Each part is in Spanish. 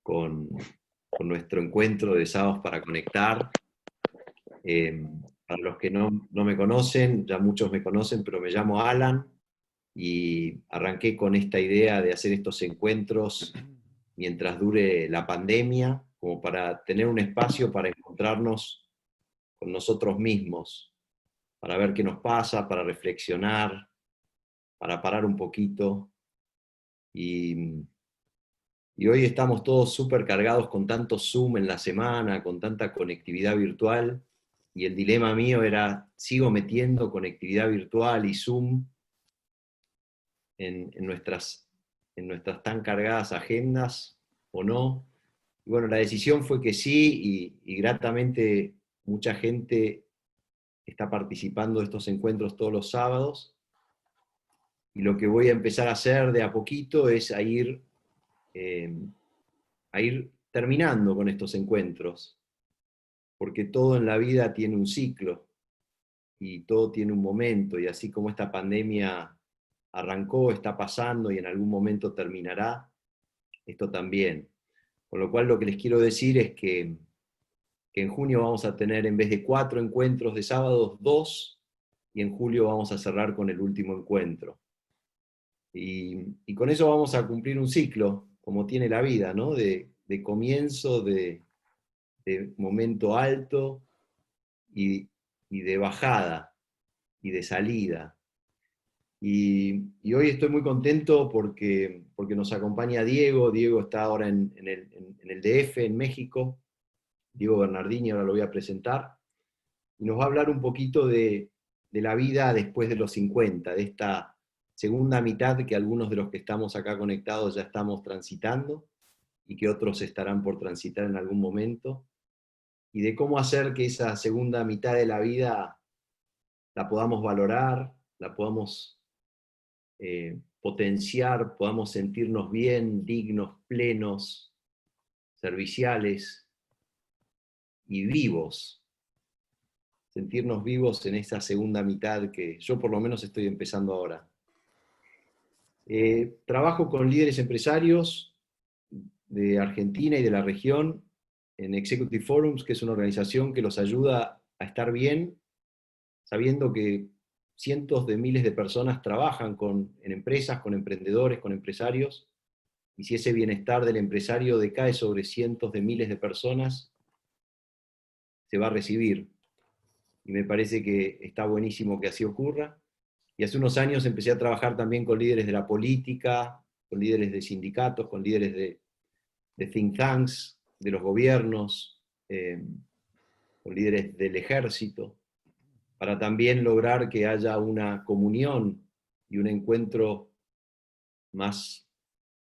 con, con nuestro encuentro de Sábados para Conectar. Para los que no me conocen, ya muchos me conocen, pero me llamo Alan y arranqué con esta idea de hacer estos encuentros mientras dure la pandemia, como para tener un espacio para encontrarnos con nosotros mismos, para ver qué nos pasa, para reflexionar, para parar un poquito. Y hoy estamos todos súper cargados con tanto Zoom en la semana, con tanta conectividad virtual, y el dilema mío era, ¿sigo metiendo conectividad virtual y Zoom en nuestras tan cargadas agendas o no? Y bueno, la decisión fue que sí, y gratamente mucha gente está participando de estos encuentros todos los sábados, y lo que voy a empezar a hacer de a poquito es eh, a ir terminando con estos encuentros, porque todo en la vida tiene un ciclo y todo tiene un momento, y así como esta pandemia arrancó, está pasando y en algún momento terminará, esto también. Con lo cual lo que les quiero decir es que en junio vamos a tener, en vez de 4 encuentros de sábados, 2, y en julio vamos a cerrar con el último encuentro. Y con eso vamos a cumplir un ciclo, como tiene la vida, ¿no? De comienzo, de momento alto y de bajada y de salida. Y hoy estoy muy contento porque nos acompaña Diego. Diego está ahora en el DF, en México. Diego Bernardini, ahora lo voy a presentar. Y nos va a hablar un poquito de la vida después de los 50, de esta segunda mitad que algunos de los que estamos acá conectados ya estamos transitando y que otros estarán por transitar en algún momento, y de cómo hacer que esa segunda mitad de la vida la podamos valorar, la podamos potenciar, podamos sentirnos bien, dignos, plenos, serviciales y vivos. Sentirnos vivos en esa segunda mitad que yo por lo menos estoy empezando ahora. Trabajo con líderes empresarios de Argentina y de la región en Executive Forums, que es una organización que los ayuda a estar bien, sabiendo que cientos de miles de personas trabajan en empresas, con emprendedores, con empresarios, y si ese bienestar del empresario decae sobre cientos de miles de personas, se va a recibir. Y me parece que está buenísimo que así ocurra. Y hace unos años empecé a trabajar también con líderes de la política, con líderes de sindicatos, con líderes de think tanks, de los gobiernos, con líderes del ejército, para también lograr que haya una comunión y un encuentro más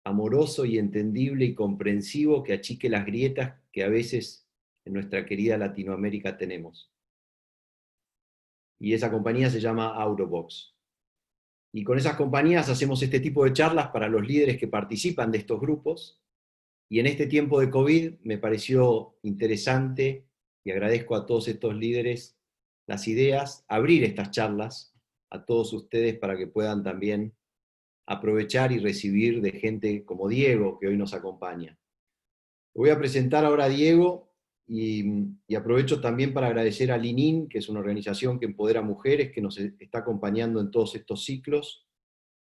amoroso y entendible y comprensivo que achique las grietas que a veces en nuestra querida Latinoamérica tenemos. Y esa compañía se llama Autobox. Y con esas compañías hacemos este tipo de charlas para los líderes que participan de estos grupos. Y en este tiempo de COVID me pareció interesante, y agradezco a todos estos líderes las ideas, abrir estas charlas a todos ustedes para que puedan también aprovechar y recibir de gente como Diego, que hoy nos acompaña. Voy a presentar ahora a Diego y aprovecho también para agradecer a Linin, que es una organización que empodera mujeres, que nos está acompañando en todos estos ciclos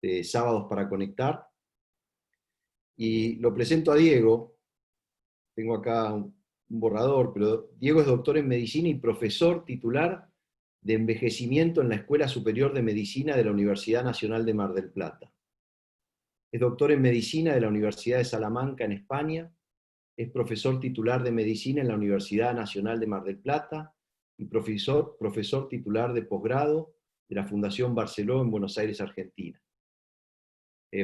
de Sábados para Conectar. Y lo presento a Diego. Tengo acá un borrador, pero Diego es doctor en medicina y profesor titular de envejecimiento en la Escuela Superior de Medicina de la Universidad Nacional de Mar del Plata. Es doctor en medicina de la Universidad de Salamanca en España. Es profesor titular de medicina en la Universidad Nacional de Mar del Plata y profesor titular de posgrado de la Fundación Barceló en Buenos Aires, Argentina.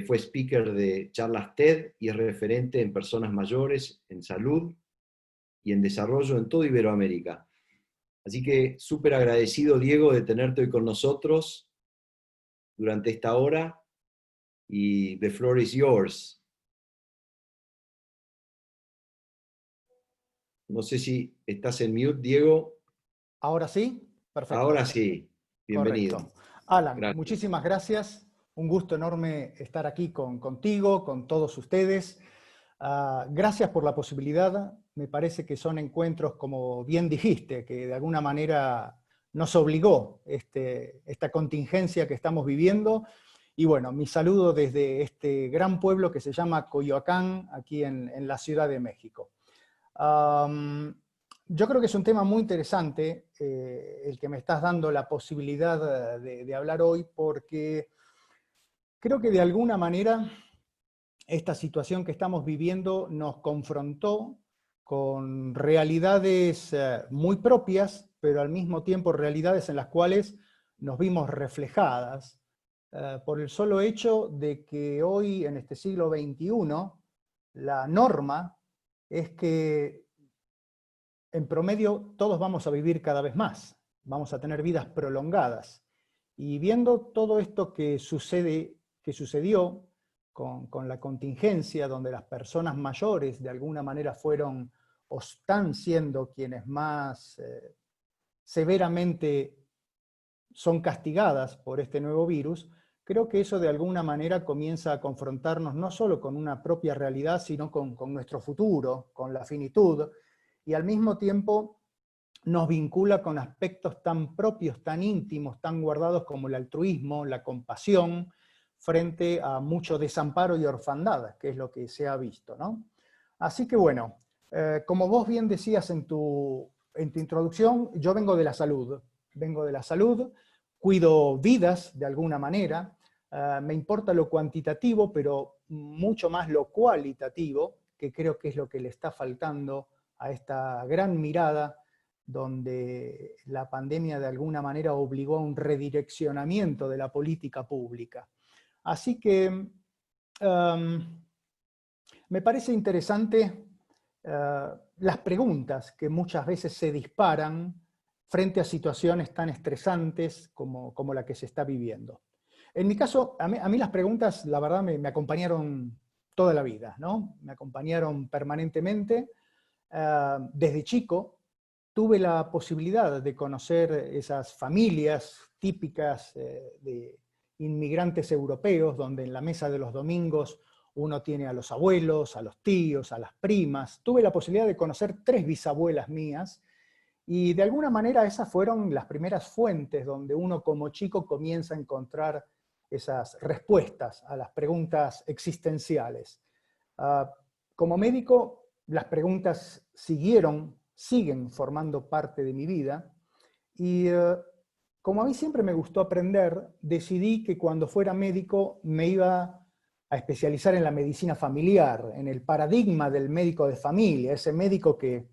Fue speaker de charlas TED y es referente en personas mayores, en salud y en desarrollo en toda Iberoamérica. Así que súper agradecido, Diego, de tenerte hoy con nosotros durante esta hora, y the floor is yours. No sé si estás en mute, Diego. ¿Ahora sí? Perfecto. Ahora sí, bienvenido. Correcto. Alan, Gracias. muchísimas gracias. Un gusto enorme estar aquí contigo, con todos ustedes. Gracias por la posibilidad. Me parece que son encuentros, como bien dijiste, que de alguna manera nos obligó esta contingencia que estamos viviendo. Y bueno, mi saludo desde este gran pueblo que se llama Coyoacán, aquí en la Ciudad de México. Yo creo que es un tema muy interesante el que me estás dando la posibilidad de hablar hoy, porque creo que de alguna manera esta situación que estamos viviendo nos confrontó con realidades muy propias, pero al mismo tiempo realidades en las cuales nos vimos reflejadas por el solo hecho de que hoy, en este siglo XXI, la norma es que en promedio todos vamos a vivir cada vez más, vamos a tener vidas prolongadas. Y viendo todo esto que sucedió con la contingencia, donde las personas mayores de alguna manera fueron o están siendo quienes más severamente son castigadas por este nuevo virus, creo que eso de alguna manera comienza a confrontarnos no solo con una propia realidad, sino con nuestro futuro, con la finitud, y al mismo tiempo nos vincula con aspectos tan propios, tan íntimos, tan guardados como el altruismo, la compasión, frente a mucho desamparo y orfandad, que es lo que se ha visto, ¿no? Así que bueno, como vos bien decías en tu introducción, yo vengo de la salud, cuido vidas de alguna manera, me importa lo cuantitativo, pero mucho más lo cualitativo, que creo que es lo que le está faltando a esta gran mirada donde la pandemia de alguna manera obligó a un redireccionamiento de la política pública. Así que me parece interesante las preguntas que muchas veces se disparan frente a situaciones tan estresantes como la que se está viviendo. En mi caso, a mí las preguntas, la verdad, me acompañaron toda la vida, ¿no? Me acompañaron permanentemente. Desde chico tuve la posibilidad de conocer esas familias típicas de inmigrantes europeos, donde en la mesa de los domingos uno tiene a los abuelos, a los tíos, a las primas. Tuve la posibilidad de conocer 3 bisabuelas mías, y de alguna manera esas fueron las primeras fuentes donde uno como chico comienza a encontrar esas respuestas a las preguntas existenciales. Como médico, las preguntas siguen formando parte de mi vida, y como a mí siempre me gustó aprender, decidí que cuando fuera médico me iba a especializar en la medicina familiar, en el paradigma del médico de familia, ese médico que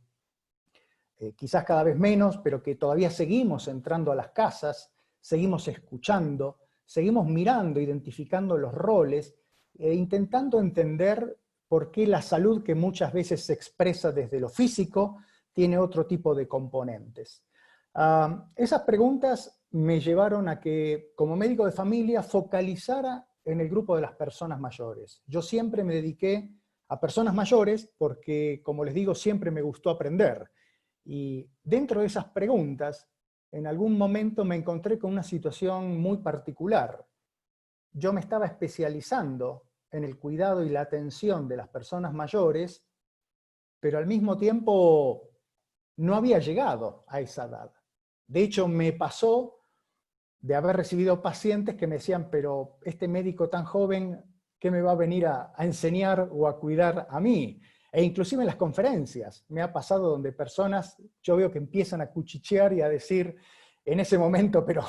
quizás cada vez menos, pero que todavía seguimos entrando a las casas, seguimos escuchando, seguimos mirando, identificando los roles, e intentando entender por qué la salud, que muchas veces se expresa desde lo físico, tiene otro tipo de componentes. Esas preguntas me llevaron a que, como médico de familia, focalizara en el grupo de las personas mayores. Yo siempre me dediqué a personas mayores porque, como les digo, siempre me gustó aprender. Y dentro de esas preguntas, en algún momento me encontré con una situación muy particular. Yo me estaba especializando en el cuidado y la atención de las personas mayores, pero al mismo tiempo no había llegado a esa edad. De hecho, me pasó de haber recibido pacientes que me decían, pero este médico tan joven, ¿qué me va a venir a enseñar o a cuidar a mí? E inclusive en las conferencias me ha pasado donde personas, yo veo que empiezan a cuchichear y a decir en ese momento, pero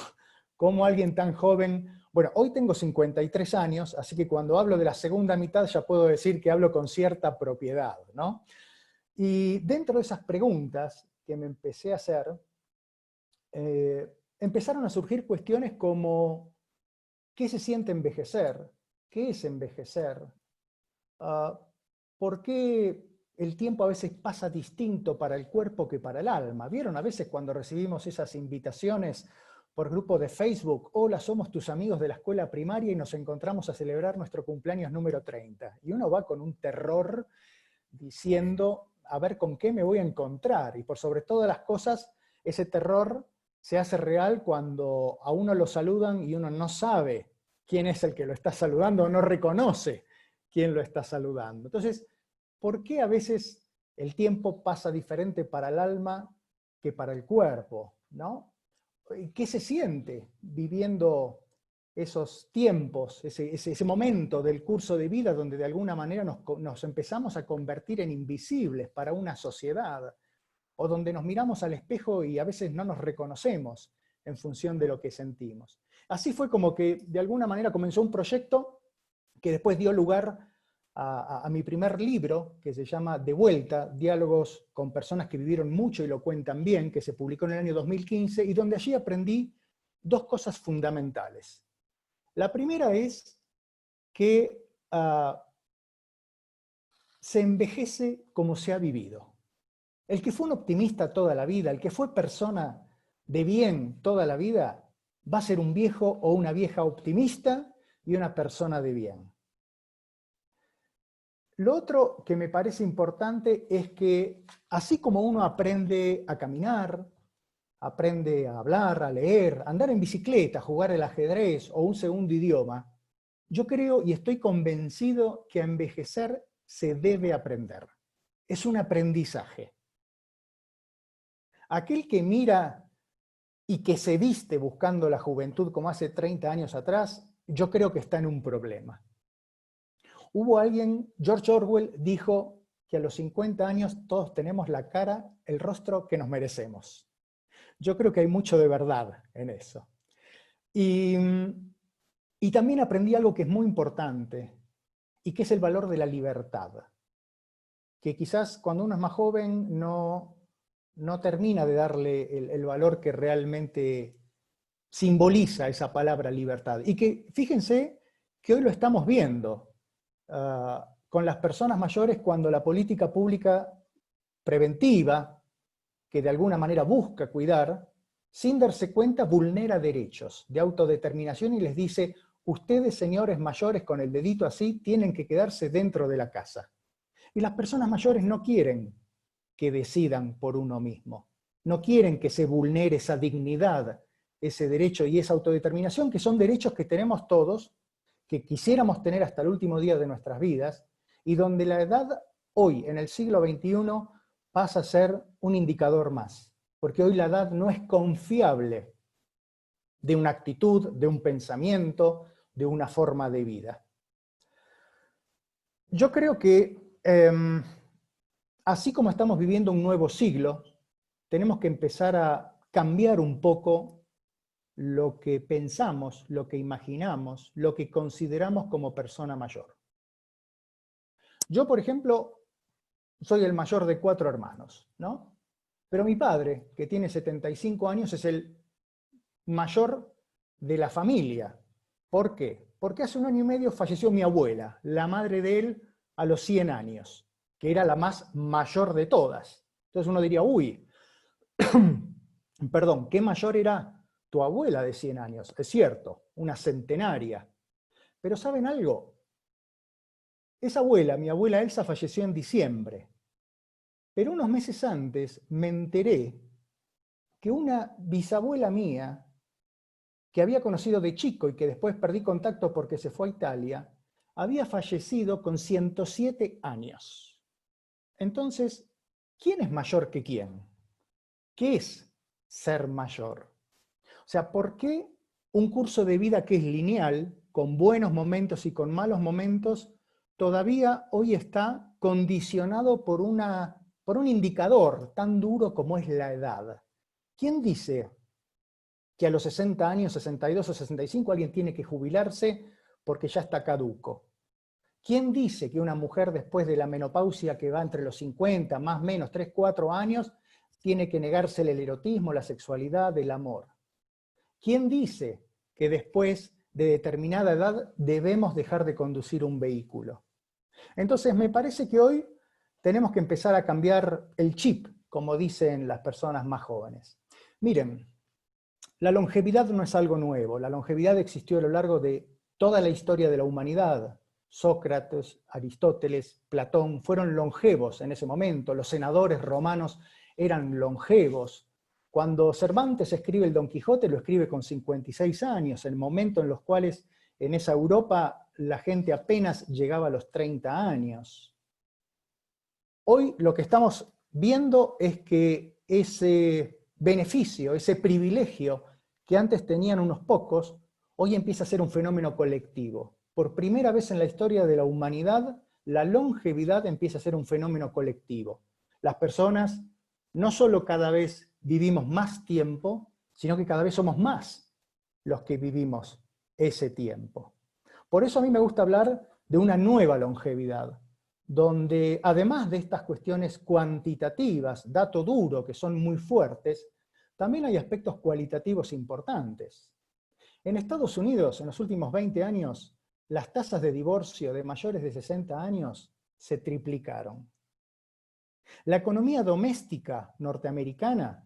¿cómo alguien tan joven? Bueno, hoy tengo 53 años, así que cuando hablo de la segunda mitad ya puedo decir que hablo con cierta propiedad, ¿no? Y dentro de esas preguntas que me empecé a hacer, empezaron a surgir cuestiones como ¿qué se siente envejecer? ¿Qué es envejecer? ¿Por qué el tiempo a veces pasa distinto para el cuerpo que para el alma? ¿Vieron a veces cuando recibimos esas invitaciones por grupo de Facebook? Hola, somos tus amigos de la escuela primaria y nos encontramos a celebrar nuestro cumpleaños número 30. Y uno va con un terror diciendo, a ver con qué me voy a encontrar. Y por sobre todas las cosas, ese terror se hace real cuando a uno lo saludan y uno no sabe quién es el que lo está saludando o no reconoce quién lo está saludando. Entonces, ¿por qué a veces el tiempo pasa diferente para el alma que para el cuerpo? ¿No? ¿Qué se siente viviendo esos tiempos, ese momento del curso de vida donde de alguna manera nos empezamos a convertir en invisibles para una sociedad, o donde nos miramos al espejo y a veces no nos reconocemos en función de lo que sentimos? Así fue como que de alguna manera comenzó un proyecto que después dio lugar a mi primer libro, que se llama De Vuelta, diálogos con personas que vivieron mucho y lo cuentan bien, que se publicó en el año 2015, y donde allí aprendí dos cosas fundamentales. La primera es que se envejece como se ha vivido. El que fue un optimista toda la vida, el que fue persona de bien toda la vida, va a ser un viejo o una vieja optimista y una persona de bien. Lo otro que me parece importante es que así como uno aprende a caminar, aprende a hablar, a leer, a andar en bicicleta, a jugar el ajedrez o un segundo idioma, yo creo y estoy convencido que a envejecer se debe aprender. Es un aprendizaje. Aquel que mira y que se viste buscando la juventud como hace 30 años atrás, yo creo que está en un problema. Hubo alguien, George Orwell, dijo que a los 50 años todos tenemos la cara, el rostro que nos merecemos. Yo creo que hay mucho de verdad en eso. Y también aprendí algo que es muy importante, y que es el valor de la libertad. Que quizás cuando uno es más joven no termina de darle el valor que realmente simboliza esa palabra libertad. Y que fíjense que hoy lo estamos viendo con las personas mayores cuando la política pública preventiva, que de alguna manera busca cuidar, sin darse cuenta vulnera derechos de autodeterminación y les dice: ustedes, señores mayores, con el dedito así, tienen que quedarse dentro de la casa. Y las personas mayores no quieren que decidan por uno mismo, no quieren que se vulnere esa dignidad, ese derecho y esa autodeterminación, que son derechos que tenemos todos, que quisiéramos tener hasta el último día de nuestras vidas, y donde la edad hoy, en el siglo XXI, pasa a ser un indicador más, porque hoy la edad no es confiable de una actitud, de un pensamiento, de una forma de vida. Yo creo que así como estamos viviendo un nuevo siglo, tenemos que empezar a cambiar un poco lo que pensamos, lo que imaginamos, lo que consideramos como persona mayor. Yo, por ejemplo, soy el mayor de 4 hermanos, ¿no? Pero mi padre, que tiene 75 años, es el mayor de la familia. ¿Por qué? Porque hace 1 año y medio falleció mi abuela, la madre de él, a los 100 años, que era la más mayor de todas. Entonces uno diría: uy, perdón, ¿qué mayor era tu abuela de 100 años? Es cierto, una centenaria. Pero ¿saben algo? Esa abuela, mi abuela Elsa, falleció en diciembre. Pero unos meses antes me enteré que una bisabuela mía, que había conocido de chico y que después perdí contacto porque se fue a Italia, había fallecido con 107 años. Entonces, ¿quién es mayor que quién? ¿Qué es ser mayor? O sea, ¿por qué un curso de vida que es lineal, con buenos momentos y con malos momentos, todavía hoy está condicionado por un indicador tan duro como es la edad? ¿Quién dice que a los 60 años, 62 o 65, alguien tiene que jubilarse porque ya está caduco? ¿Quién dice que una mujer después de la menopausia, que va entre los 50, más o menos 3, 4 años, tiene que negarse el erotismo, la sexualidad, el amor? ¿Quién dice que después de determinada edad debemos dejar de conducir un vehículo? Entonces me parece que hoy tenemos que empezar a cambiar el chip, como dicen las personas más jóvenes. Miren, la longevidad no es algo nuevo. La longevidad existió a lo largo de toda la historia de la humanidad. Sócrates, Aristóteles, Platón fueron longevos en ese momento. Los senadores romanos eran longevos. Cuando Cervantes escribe el Don Quijote, lo escribe con 56 años, en momentos en los cuales en esa Europa la gente apenas llegaba a los 30 años. Hoy lo que estamos viendo es que ese beneficio, ese privilegio que antes tenían unos pocos, hoy empieza a ser un fenómeno colectivo. Por primera vez en la historia de la humanidad, la longevidad empieza a ser un fenómeno colectivo. Las personas no solo cada vez vivimos más tiempo, sino que cada vez somos más los que vivimos ese tiempo. Por eso a mí me gusta hablar de una nueva longevidad, donde además de estas cuestiones cuantitativas, dato duro, que son muy fuertes, también hay aspectos cualitativos importantes. En Estados Unidos, en los últimos 20 años, las tasas de divorcio de mayores de 60 años se triplicaron. La economía doméstica norteamericana,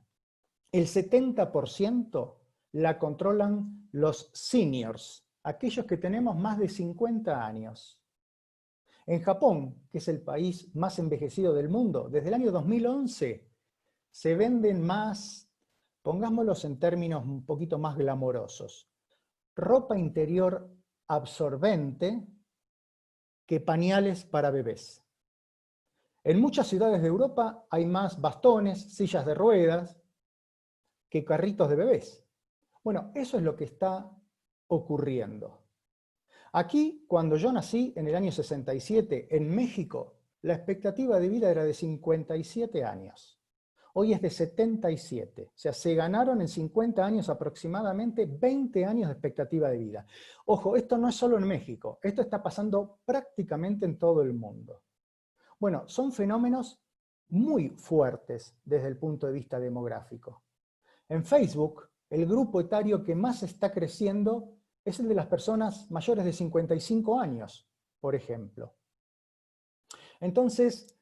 el 70% la controlan los seniors, aquellos que tenemos más de 50 años. En Japón, que es el país más envejecido del mundo, desde el año 2011 se venden más, pongámoslos en términos un poquito más glamorosos, ropa interior absorbente que pañales para bebés. En muchas ciudades de Europa hay más bastones, sillas de ruedas, que carritos de bebés. Bueno, eso es lo que está ocurriendo. Aquí, cuando yo nací en el año 67, en México, la expectativa de vida era de 57 años. Hoy es de 77. O sea, se ganaron en 50 años aproximadamente 20 años de expectativa de vida. Ojo, esto no es solo en México, esto está pasando prácticamente en todo el mundo. Bueno, son fenómenos muy fuertes desde el punto de vista demográfico. En Facebook, el grupo etario que más está creciendo es el de las personas mayores de 55 años, por ejemplo. Entonces,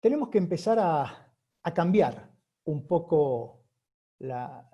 tenemos que empezar a cambiar un poco la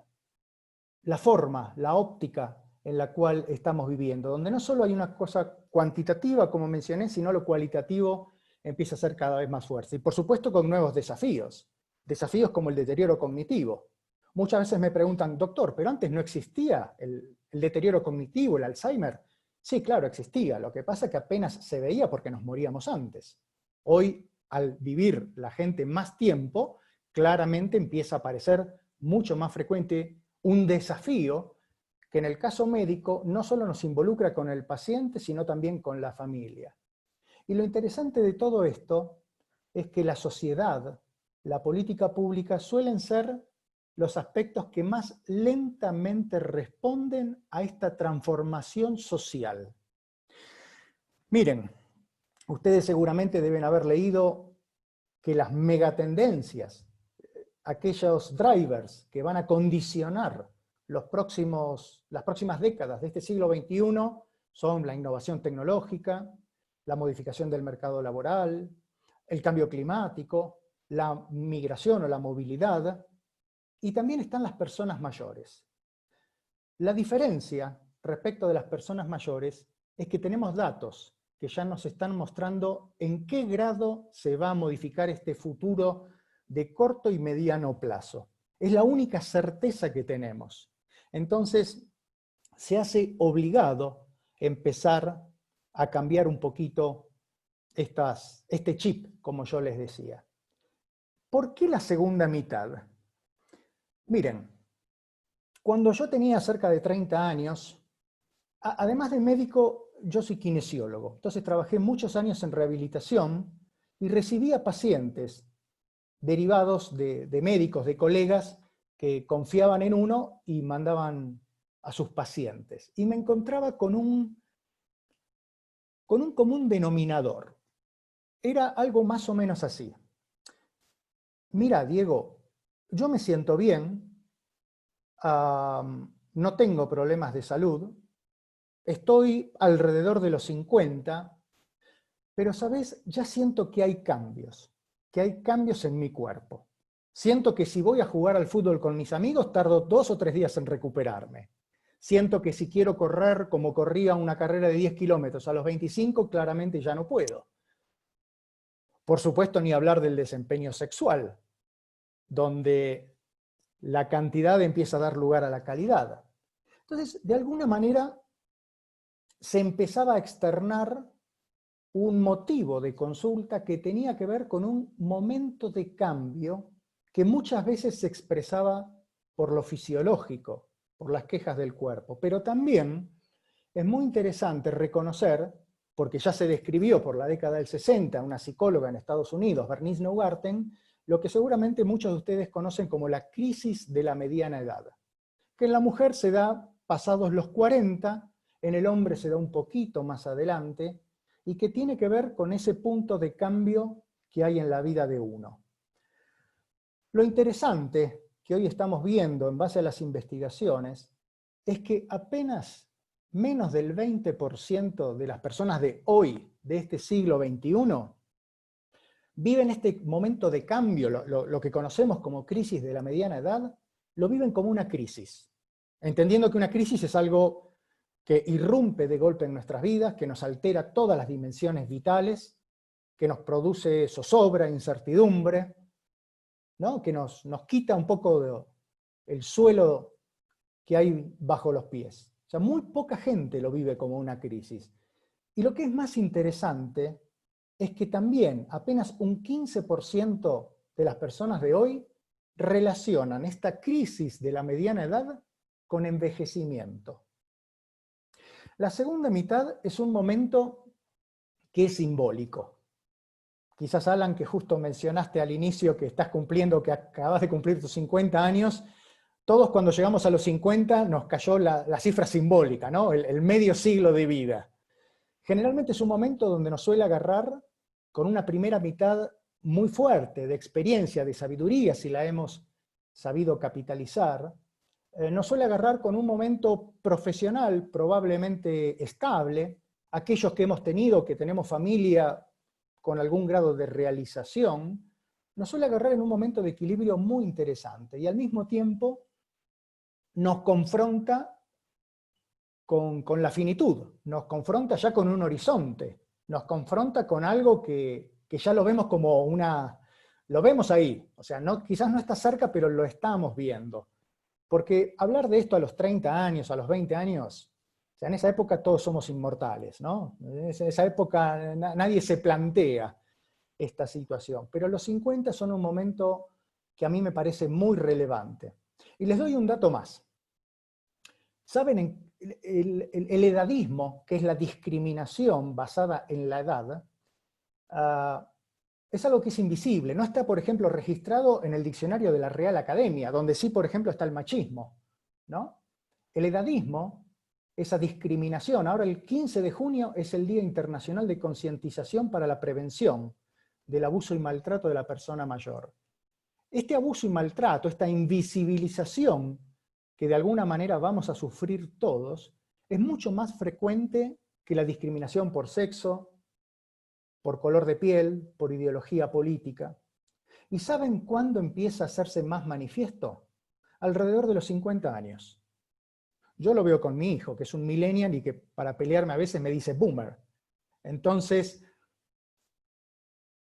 forma, la óptica en la cual estamos viviendo, donde no solo hay una cosa cuantitativa, como mencioné, sino lo cualitativo empieza a ser cada vez más fuerte. Y por supuesto con nuevos desafíos, desafíos como el deterioro cognitivo. Muchas veces me preguntan, doctor, ¿pero antes no existía el deterioro cognitivo, el Alzheimer? Sí, claro, existía. Lo que pasa es que apenas se veía porque nos moríamos antes. Hoy, al vivir la gente más tiempo, claramente empieza a aparecer mucho más frecuente un desafío que en el caso médico no solo nos involucra con el paciente, sino también con la familia. Y lo interesante de todo esto es que la sociedad, la política pública suelen ser los aspectos que más lentamente responden a esta transformación social. Miren, ustedes seguramente deben haber leído que las megatendencias, aquellos drivers que van a condicionar las próximas décadas de este siglo XXI son la innovación tecnológica, la modificación del mercado laboral, el cambio climático, la migración o la movilidad, y también están las personas mayores. La diferencia respecto de las personas mayores es que tenemos datos que ya nos están mostrando en qué grado se va a modificar este futuro de corto y mediano plazo. Es la única certeza que tenemos. Entonces, se hace obligado empezar a cambiar un poquito este chip, como yo les decía. ¿Por qué la segunda mitad? Miren, cuando yo tenía cerca de 30 años, además de médico, yo soy kinesiólogo. Entonces trabajé muchos años en rehabilitación y recibía pacientes derivados de médicos, de colegas que confiaban en uno y mandaban a sus pacientes. Y me encontraba con un común denominador. Era algo más o menos así. Mira, Diego, yo me siento bien, no tengo problemas de salud, estoy alrededor de los 50, pero, ¿sabes? Ya siento que hay cambios en mi cuerpo. Siento que si voy a jugar al fútbol con mis amigos, tardo 2 o 3 días en recuperarme. Siento que si quiero correr como corría una carrera de 10 kilómetros a los 25, claramente ya no puedo. Por supuesto, ni hablar del desempeño sexual, donde la cantidad empieza a dar lugar a la calidad. Entonces, de alguna manera, se empezaba a externar un motivo de consulta que tenía que ver con un momento de cambio que muchas veces se expresaba por lo fisiológico, por las quejas del cuerpo, pero también es muy interesante reconocer, porque ya se describió por la década del 60 una psicóloga en Estados Unidos, Bernice Neugarten, lo que seguramente muchos de ustedes conocen como la crisis de la mediana edad, que en la mujer se da pasados los 40, en el hombre se da un poquito más adelante, y que tiene que ver con ese punto de cambio que hay en la vida de uno. Lo interesante que hoy estamos viendo en base a las investigaciones es que apenas menos del 20% de las personas de hoy, de este siglo XXI, viven este momento de cambio, lo que conocemos como crisis de la mediana edad, lo viven como una crisis, entendiendo que una crisis es algo que irrumpe de golpe en nuestras vidas, que nos altera todas las dimensiones vitales, que nos produce zozobra, incertidumbre, ¿no? Que nos quita un poco el suelo que hay bajo los pies. O sea, muy poca gente lo vive como una crisis. Y lo que es más interesante es que también apenas un 15% de las personas de hoy relacionan esta crisis de la mediana edad con envejecimiento. La segunda mitad es un momento que es simbólico. Quizás, Alan, que justo mencionaste al inicio que estás cumpliendo, que acabas de cumplir tus 50 años, todos cuando llegamos a los 50 nos cayó la cifra simbólica, ¿no? El medio siglo de vida. Generalmente es un momento donde nos suele agarrar con una primera mitad muy fuerte de experiencia, de sabiduría, si la hemos sabido capitalizar. Nos suele agarrar con un momento profesional probablemente estable. Aquellos que hemos tenido, que tenemos familia con algún grado de realización, nos suele agarrar en un momento de equilibrio muy interesante y al mismo tiempo nos confronta con la finitud, nos confronta ya con un horizonte, nos confronta con algo que ya lo vemos como lo vemos ahí, o sea, quizás no está cerca, pero lo estamos viendo. Porque hablar de esto a los 30 años, a los 20 años, o sea, en esa época todos somos inmortales, ¿no? En esa época nadie se plantea esta situación, pero los 50 son un momento que a mí me parece muy relevante. Y les doy un dato más. ¿Saben? El edadismo, que es la discriminación basada en la edad, es algo que es invisible. No está, por ejemplo, registrado en el diccionario de la Real Academia, donde sí, por ejemplo, está el machismo, ¿no? El edadismo, esa discriminación. Ahora, el 15 de junio es el Día Internacional de Concientización para la Prevención del Abuso y Maltrato de la Persona Mayor. Este abuso y maltrato, esta invisibilización que de alguna manera vamos a sufrir todos, es mucho más frecuente que la discriminación por sexo, por color de piel, por ideología política. ¿Y saben cuándo empieza a hacerse más manifiesto? Alrededor de los 50 años. Yo lo veo con mi hijo, que es un millennial y que para pelearme a veces me dice boomer. Entonces,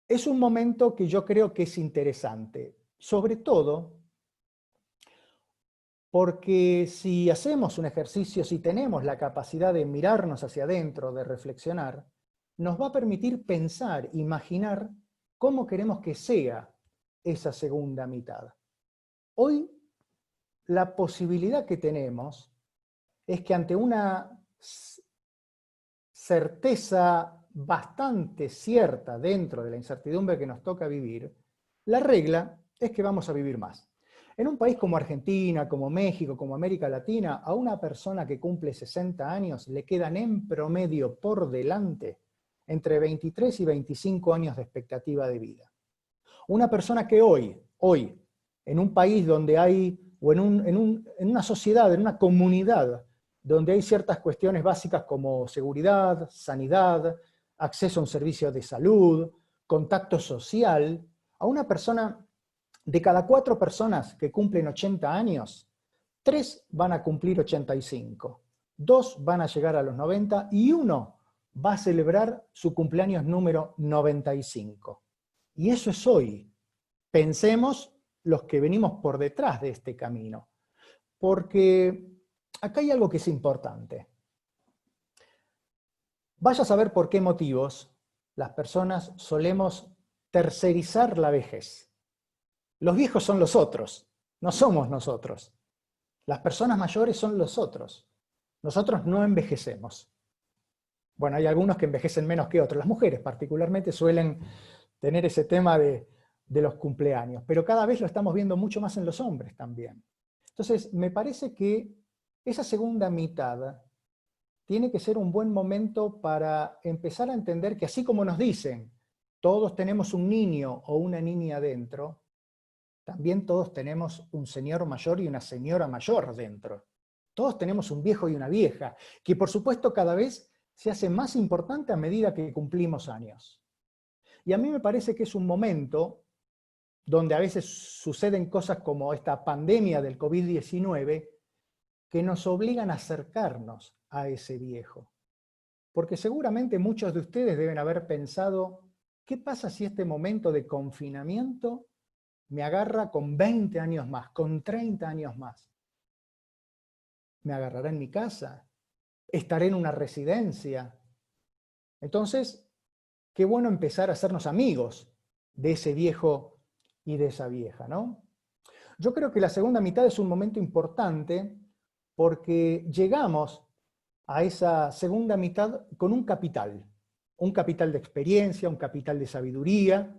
es un momento que yo creo que es interesante, sobre todo porque si hacemos un ejercicio, si tenemos la capacidad de mirarnos hacia adentro, de reflexionar, nos va a permitir pensar, imaginar cómo queremos que sea esa segunda mitad. Hoy, la posibilidad que tenemos es que ante una certeza bastante cierta dentro de la incertidumbre que nos toca vivir, la regla es que vamos a vivir más. En un país como Argentina, como México, como América Latina, a una persona que cumple 60 años le quedan en promedio por delante entre 23 y 25 años de expectativa de vida. Una persona que hoy, en un país donde hay, o en una sociedad, en una comunidad, donde hay ciertas cuestiones básicas como seguridad, sanidad, acceso a un servicio de salud, contacto social, a una persona, de cada 4 personas que cumplen 80 años, 3 van a cumplir 85, 2 van a llegar a los 90 y 1 va a celebrar su cumpleaños número 95. Y eso es hoy. Pensemos los que venimos por detrás de este camino. Porque acá hay algo que es importante. Vaya a saber por qué motivos las personas solemos tercerizar la vejez. Los viejos son los otros, no somos nosotros. Las personas mayores son los otros. Nosotros no envejecemos. Bueno, hay algunos que envejecen menos que otros. Las mujeres particularmente suelen tener ese tema de los cumpleaños, pero cada vez lo estamos viendo mucho más en los hombres también. Entonces, me parece que esa segunda mitad tiene que ser un buen momento para empezar a entender que así como nos dicen, todos tenemos un niño o una niña dentro, también todos tenemos un señor mayor y una señora mayor dentro. Todos tenemos un viejo y una vieja, que por supuesto cada vez se hace más importante a medida que cumplimos años. Y a mí me parece que es un momento donde a veces suceden cosas como esta pandemia del COVID-19 que nos obligan a acercarnos a ese viejo. Porque seguramente muchos de ustedes deben haber pensado, ¿qué pasa si este momento de confinamiento me agarra con 20 años más, con 30 años más? ¿Me agarrará en mi casa? ¿Estaré en una residencia? Entonces, qué bueno empezar a hacernos amigos de ese viejo y de esa vieja, ¿no? Yo creo que la segunda mitad es un momento importante porque llegamos a esa segunda mitad con un capital de experiencia, un capital de sabiduría,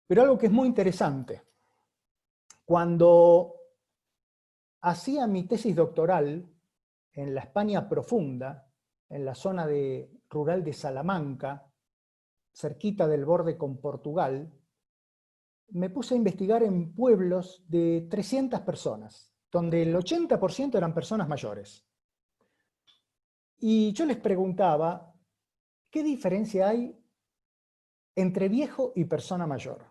pero algo que es muy interesante. Cuando hacía mi tesis doctoral en la España profunda, en la zona rural de Salamanca, cerquita del borde con Portugal, me puse a investigar en pueblos de 300 personas, donde el 80% eran personas mayores. Y yo les preguntaba, ¿qué diferencia hay entre viejo y persona mayor?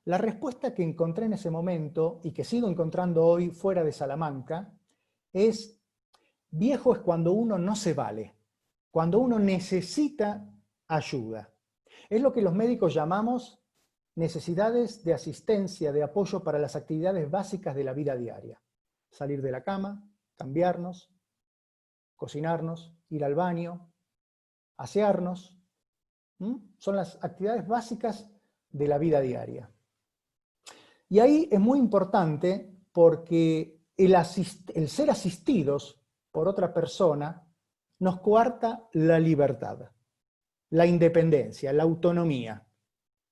La respuesta que encontré en ese momento, y que sigo encontrando hoy fuera de Salamanca, es: viejo es cuando uno no se vale, cuando uno necesita ayuda. Es lo que los médicos llamamos necesidades de asistencia, de apoyo para las actividades básicas de la vida diaria. Salir de la cama, cambiarnos, cocinarnos, ir al baño, asearnos. Son las actividades básicas de la vida diaria. Y ahí es muy importante porque el ser asistidos por otra persona nos coarta la libertad, la independencia, la autonomía.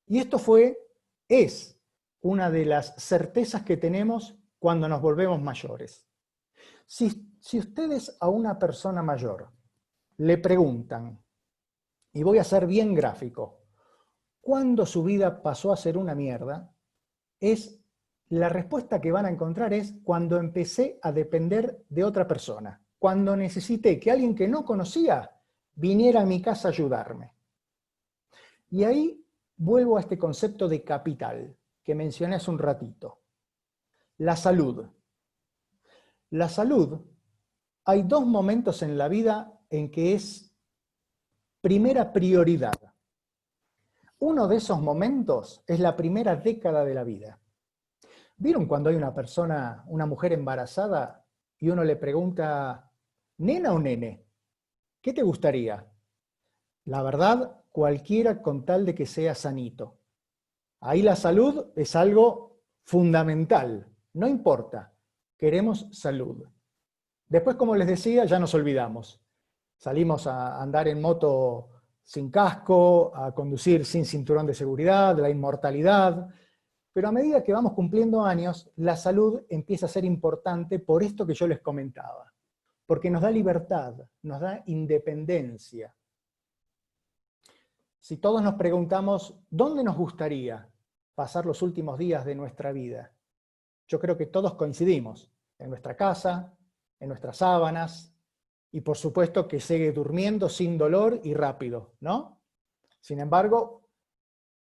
Y esto es una de las certezas que tenemos cuando nos volvemos mayores. Si ustedes a una persona mayor le preguntan, y voy a ser bien gráfico, ¿cuándo su vida pasó a ser una mierda? La respuesta que van a encontrar es cuando empecé a depender de otra persona, cuando necesité que alguien que no conocía viniera a mi casa a ayudarme. Y ahí vuelvo a este concepto de capital que mencioné hace un ratito. La salud. La salud, hay dos momentos en la vida en que es primera prioridad. Uno de esos momentos es la primera década de la vida. ¿Vieron cuando hay una mujer embarazada y uno le pregunta, ¿nena o nene? ¿Qué te gustaría? La verdad, cualquiera con tal de que sea sanito. Ahí la salud es algo fundamental, no importa, queremos salud. Después, como les decía, ya nos olvidamos. Salimos a andar en moto sin casco, a conducir sin cinturón de seguridad, la inmortalidad. Pero a medida que vamos cumpliendo años, la salud empieza a ser importante por esto que yo les comentaba. Porque nos da libertad, nos da independencia. Si todos nos preguntamos, ¿dónde nos gustaría pasar los últimos días de nuestra vida? Yo creo que todos coincidimos, en nuestra casa, en nuestras sábanas, y por supuesto que sigue durmiendo sin dolor y rápido, ¿no? Sin embargo,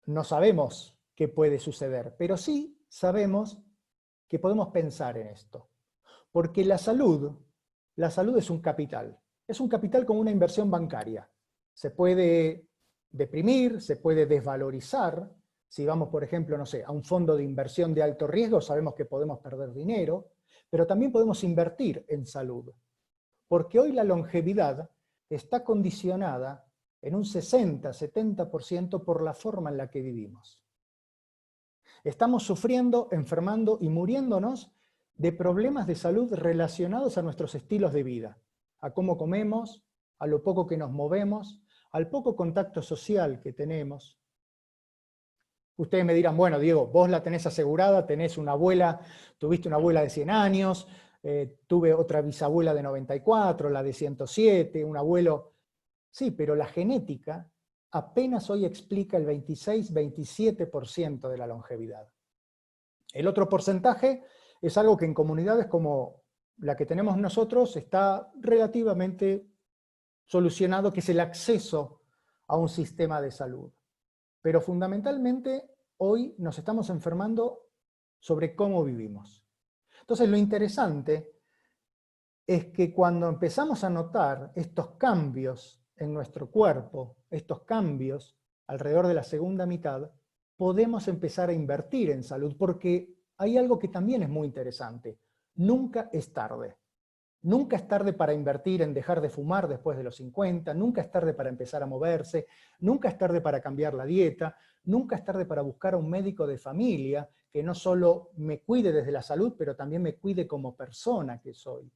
no sabemos qué puede suceder, pero sí sabemos que podemos pensar en esto. Porque la salud es un capital como una inversión bancaria. Se puede deprimir, se puede desvalorizar. Si vamos, por ejemplo, no sé, a un fondo de inversión de alto riesgo, sabemos que podemos perder dinero, pero también podemos invertir en salud. Porque hoy la longevidad está condicionada en un 60-70% por la forma en la que vivimos. Estamos sufriendo, enfermando y muriéndonos de problemas de salud relacionados a nuestros estilos de vida, a cómo comemos, a lo poco que nos movemos, al poco contacto social que tenemos. Ustedes me dirán, bueno, Diego, vos la tenés asegurada, tenés una abuela, tuviste una abuela de 100 años, tuve otra bisabuela de 94, la de 107, un abuelo. Sí, pero la genética apenas hoy explica el 26-27% de la longevidad. El otro porcentaje es algo que en comunidades como la que tenemos nosotros está relativamente solucionado, que es el acceso a un sistema de salud. Pero fundamentalmente hoy nos estamos enfermando sobre cómo vivimos. Entonces lo interesante es que cuando empezamos a notar estos cambios en nuestro cuerpo, estos cambios alrededor de la segunda mitad, podemos empezar a invertir en salud, porque hay algo que también es muy interesante. Nunca es tarde. Nunca es tarde para invertir en dejar de fumar después de los 50, nunca es tarde para empezar a moverse, nunca es tarde para cambiar la dieta, nunca es tarde para buscar a un médico de familia que no solo me cuide desde la salud, pero también me cuide como persona que soy.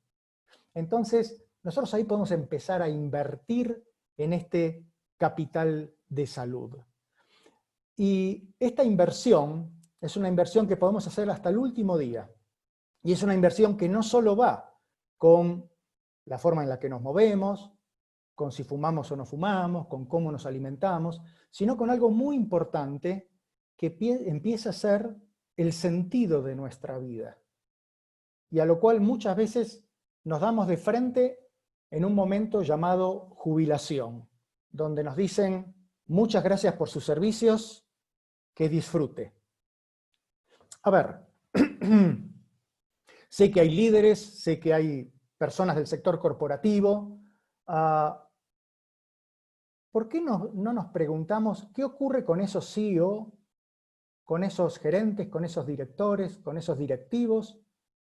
Entonces, nosotros ahí podemos empezar a invertir en este capital de salud. Y esta inversión es una inversión que podemos hacer hasta el último día. Y es una inversión que no solo va con la forma en la que nos movemos, con si fumamos o no fumamos, con cómo nos alimentamos, sino con algo muy importante que empieza a ser el sentido de nuestra vida. Y a lo cual muchas veces nos damos de frente en un momento llamado jubilación, donde nos dicen, muchas gracias por sus servicios, que disfrute. A ver, sé que hay líderes, sé que hay personas del sector corporativo. ¿Por qué no nos preguntamos qué ocurre con esos CEO, con esos gerentes, con esos directores, con esos directivos,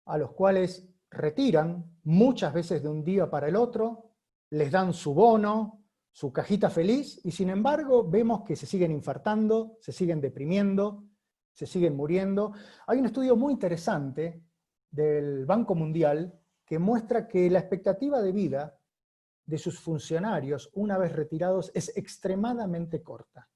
a los cuales retiran muchas veces de un día para el otro, les dan su bono, su cajita feliz, y sin embargo vemos que se siguen infartando, se siguen deprimiendo, se siguen muriendo? Hay un estudio muy interesante del Banco Mundial que muestra que la expectativa de vida de sus funcionarios una vez retirados es extremadamente corta.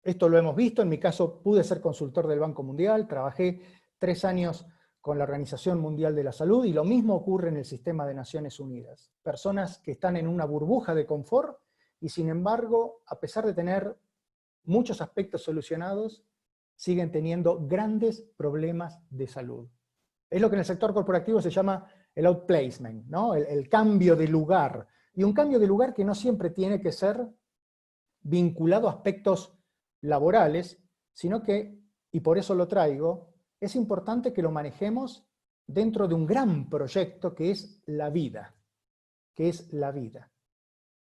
Esto lo hemos visto, en mi caso pude ser consultor del Banco Mundial, trabajé 3 años con la Organización Mundial de la Salud y lo mismo ocurre en el sistema de Naciones Unidas. Personas que están en una burbuja de confort y sin embargo, a pesar de tener muchos aspectos solucionados, siguen teniendo grandes problemas de salud. Es lo que en el sector corporativo se llama el outplacement, ¿no? El cambio de lugar. Y un cambio de lugar que no siempre tiene que ser vinculado a aspectos laborales, sino que, y por eso lo traigo, es importante que lo manejemos dentro de un gran proyecto que es la vida.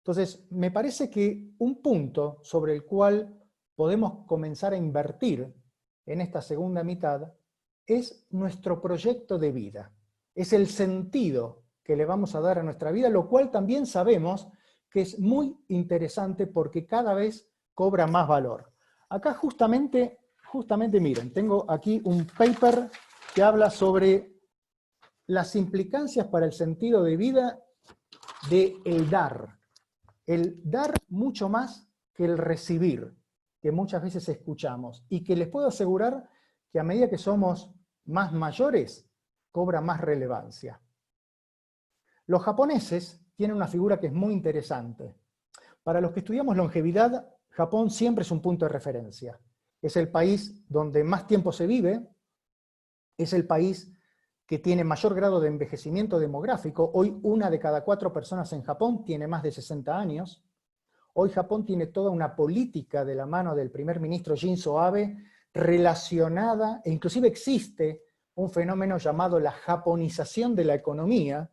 Entonces, me parece que un punto sobre el cual podemos comenzar a invertir en esta segunda mitad es nuestro proyecto de vida. Es el sentido que le vamos a dar a nuestra vida, lo cual también sabemos que es muy interesante porque cada vez cobra más valor. Acá justamente miren, tengo aquí un paper que habla sobre las implicancias para el sentido de vida del dar. El dar mucho más que el recibir, que muchas veces escuchamos, y que les puedo asegurar que a medida que somos más mayores, cobra más relevancia. Los japoneses tienen una figura que es muy interesante. Para los que estudiamos longevidad, Japón siempre es un punto de referencia. Es el país donde más tiempo se vive, es el país que tiene mayor grado de envejecimiento demográfico. Hoy 1 de cada 4 personas en Japón tiene más de 60 años. Hoy Japón tiene toda una política de la mano del primer ministro Shinzo Abe relacionada, e inclusive existe un fenómeno llamado la japonización de la economía,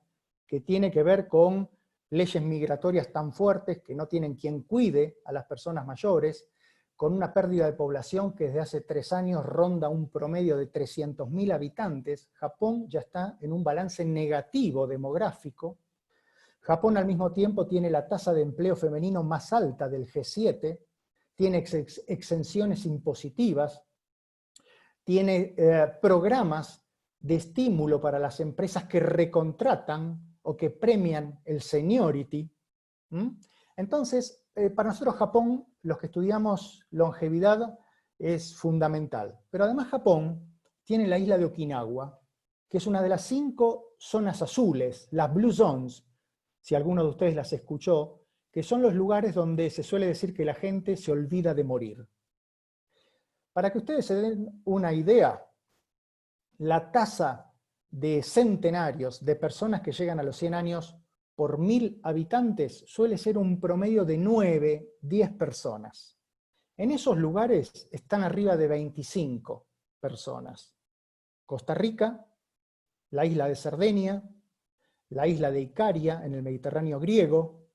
que tiene que ver con leyes migratorias tan fuertes que no tienen quien cuide a las personas mayores, con una pérdida de población que desde hace 3 años ronda un promedio de 300.000 habitantes. Japón ya está en un balance negativo demográfico, Japón al mismo tiempo tiene la tasa de empleo femenino más alta del G7, tiene exenciones impositivas, tiene programas de estímulo para las empresas que recontratan o que premian el seniority. Entonces, para nosotros Japón, los que estudiamos longevidad, es fundamental. Pero además Japón tiene la isla de Okinawa, que es una de las 5 zonas azules, las Blue Zones, si alguno de ustedes las escuchó, que son los lugares donde se suele decir que la gente se olvida de morir. Para que ustedes se den una idea, la tasa de centenarios, de personas que llegan a los 100 años por 1000 habitantes, suele ser un promedio de 9, 10 personas. En esos lugares están arriba de 25 personas. Costa Rica, la isla de Cerdeña, la isla de Icaria en el Mediterráneo griego,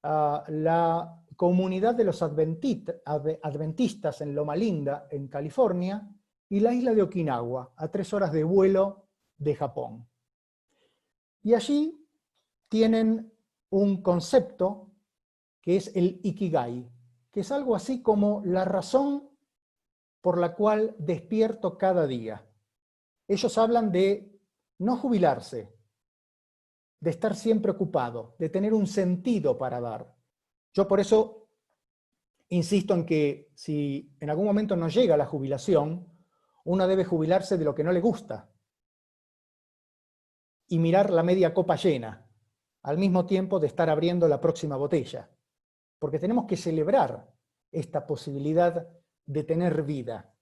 la comunidad de los adventistas en Loma Linda, en California, y la isla de Okinawa, a 3 horas de vuelo de Japón. Y allí tienen un concepto que es el Ikigai, que es algo así como la razón por la cual despierto cada día. Ellos hablan de no jubilarse, de estar siempre ocupado, de tener un sentido para dar. Yo por eso insisto en que si en algún momento no llega la jubilación, uno debe jubilarse de lo que no le gusta y mirar la media copa llena, al mismo tiempo de estar abriendo la próxima botella. Porque tenemos que celebrar esta posibilidad de tener vida,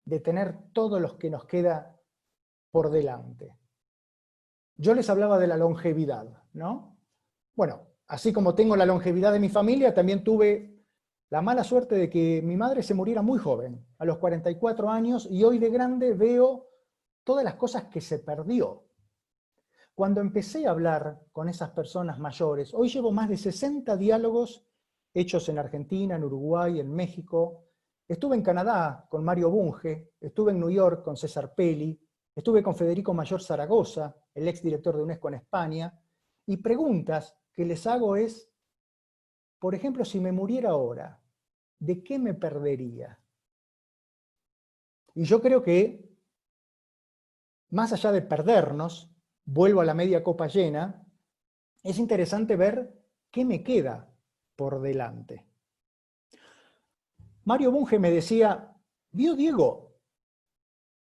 de tener todo lo que nos queda por delante. Yo les hablaba de la longevidad, ¿no? Bueno, así como tengo la longevidad de mi familia, también tuve la mala suerte de que mi madre se muriera muy joven, a los 44 años, y hoy de grande veo todas las cosas que se perdió. Cuando empecé a hablar con esas personas mayores, hoy llevo más de 60 diálogos hechos en Argentina, en Uruguay, en México. Estuve en Canadá con Mario Bunge, estuve en New York con César Pelli, estuve con Federico Mayor Zaragoza, el exdirector de UNESCO en España, y preguntas que les hago es, por ejemplo, si me muriera ahora, ¿de qué me perdería? Y yo creo que, más allá de perdernos, vuelvo a la media copa llena, es interesante ver qué me queda por delante. Mario Bunge me decía, ¿vio Diego?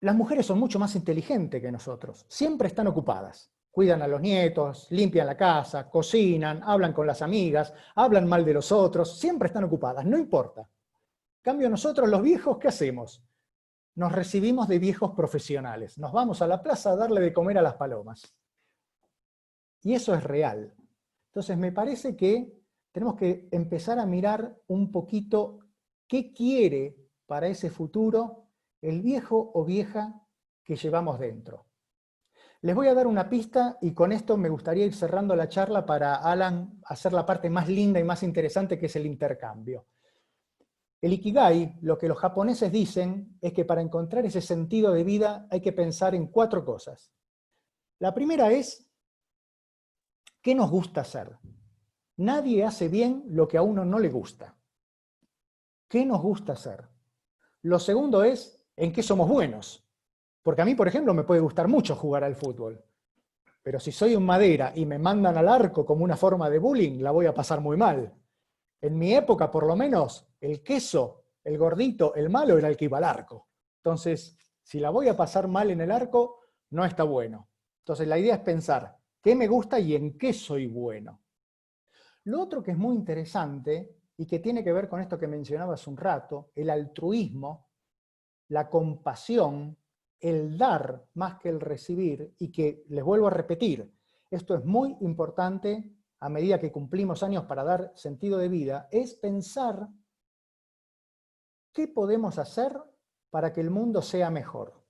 Las mujeres son mucho más inteligentes que nosotros, siempre están ocupadas. Cuidan a los nietos, limpian la casa, cocinan, hablan con las amigas, hablan mal de los otros, siempre están ocupadas, no importa. En cambio nosotros los viejos, ¿qué hacemos? Nos recibimos de viejos profesionales, nos vamos a la plaza a darle de comer a las palomas. Y eso es real. Entonces me parece que tenemos que empezar a mirar un poquito qué quiere para ese futuro el viejo o vieja que llevamos dentro. Les voy a dar una pista y con esto me gustaría ir cerrando la charla para, Alan, hacer la parte más linda y más interesante, que es el intercambio. El Ikigai, lo que los japoneses dicen, es que para encontrar ese sentido de vida hay que pensar en 4 cosas. La primera es, ¿qué nos gusta hacer? Nadie hace bien lo que a uno no le gusta. ¿Qué nos gusta hacer? Lo segundo es, ¿en qué somos buenos? Porque a mí, por ejemplo, me puede gustar mucho jugar al fútbol. Pero si soy un madera y me mandan al arco como una forma de bullying, la voy a pasar muy mal. En mi época, por lo menos, el queso, el gordito, el malo era el que iba al arco. Entonces, si la voy a pasar mal en el arco, no está bueno. Entonces, la idea es pensar qué me gusta y en qué soy bueno. Lo otro que es muy interesante y que tiene que ver con esto que mencionaba hace un rato, el altruismo, la compasión, el dar más que el recibir, y que, les vuelvo a repetir, esto es muy importante a medida que cumplimos años para dar sentido de vida, es pensar qué podemos hacer para que el mundo sea mejor.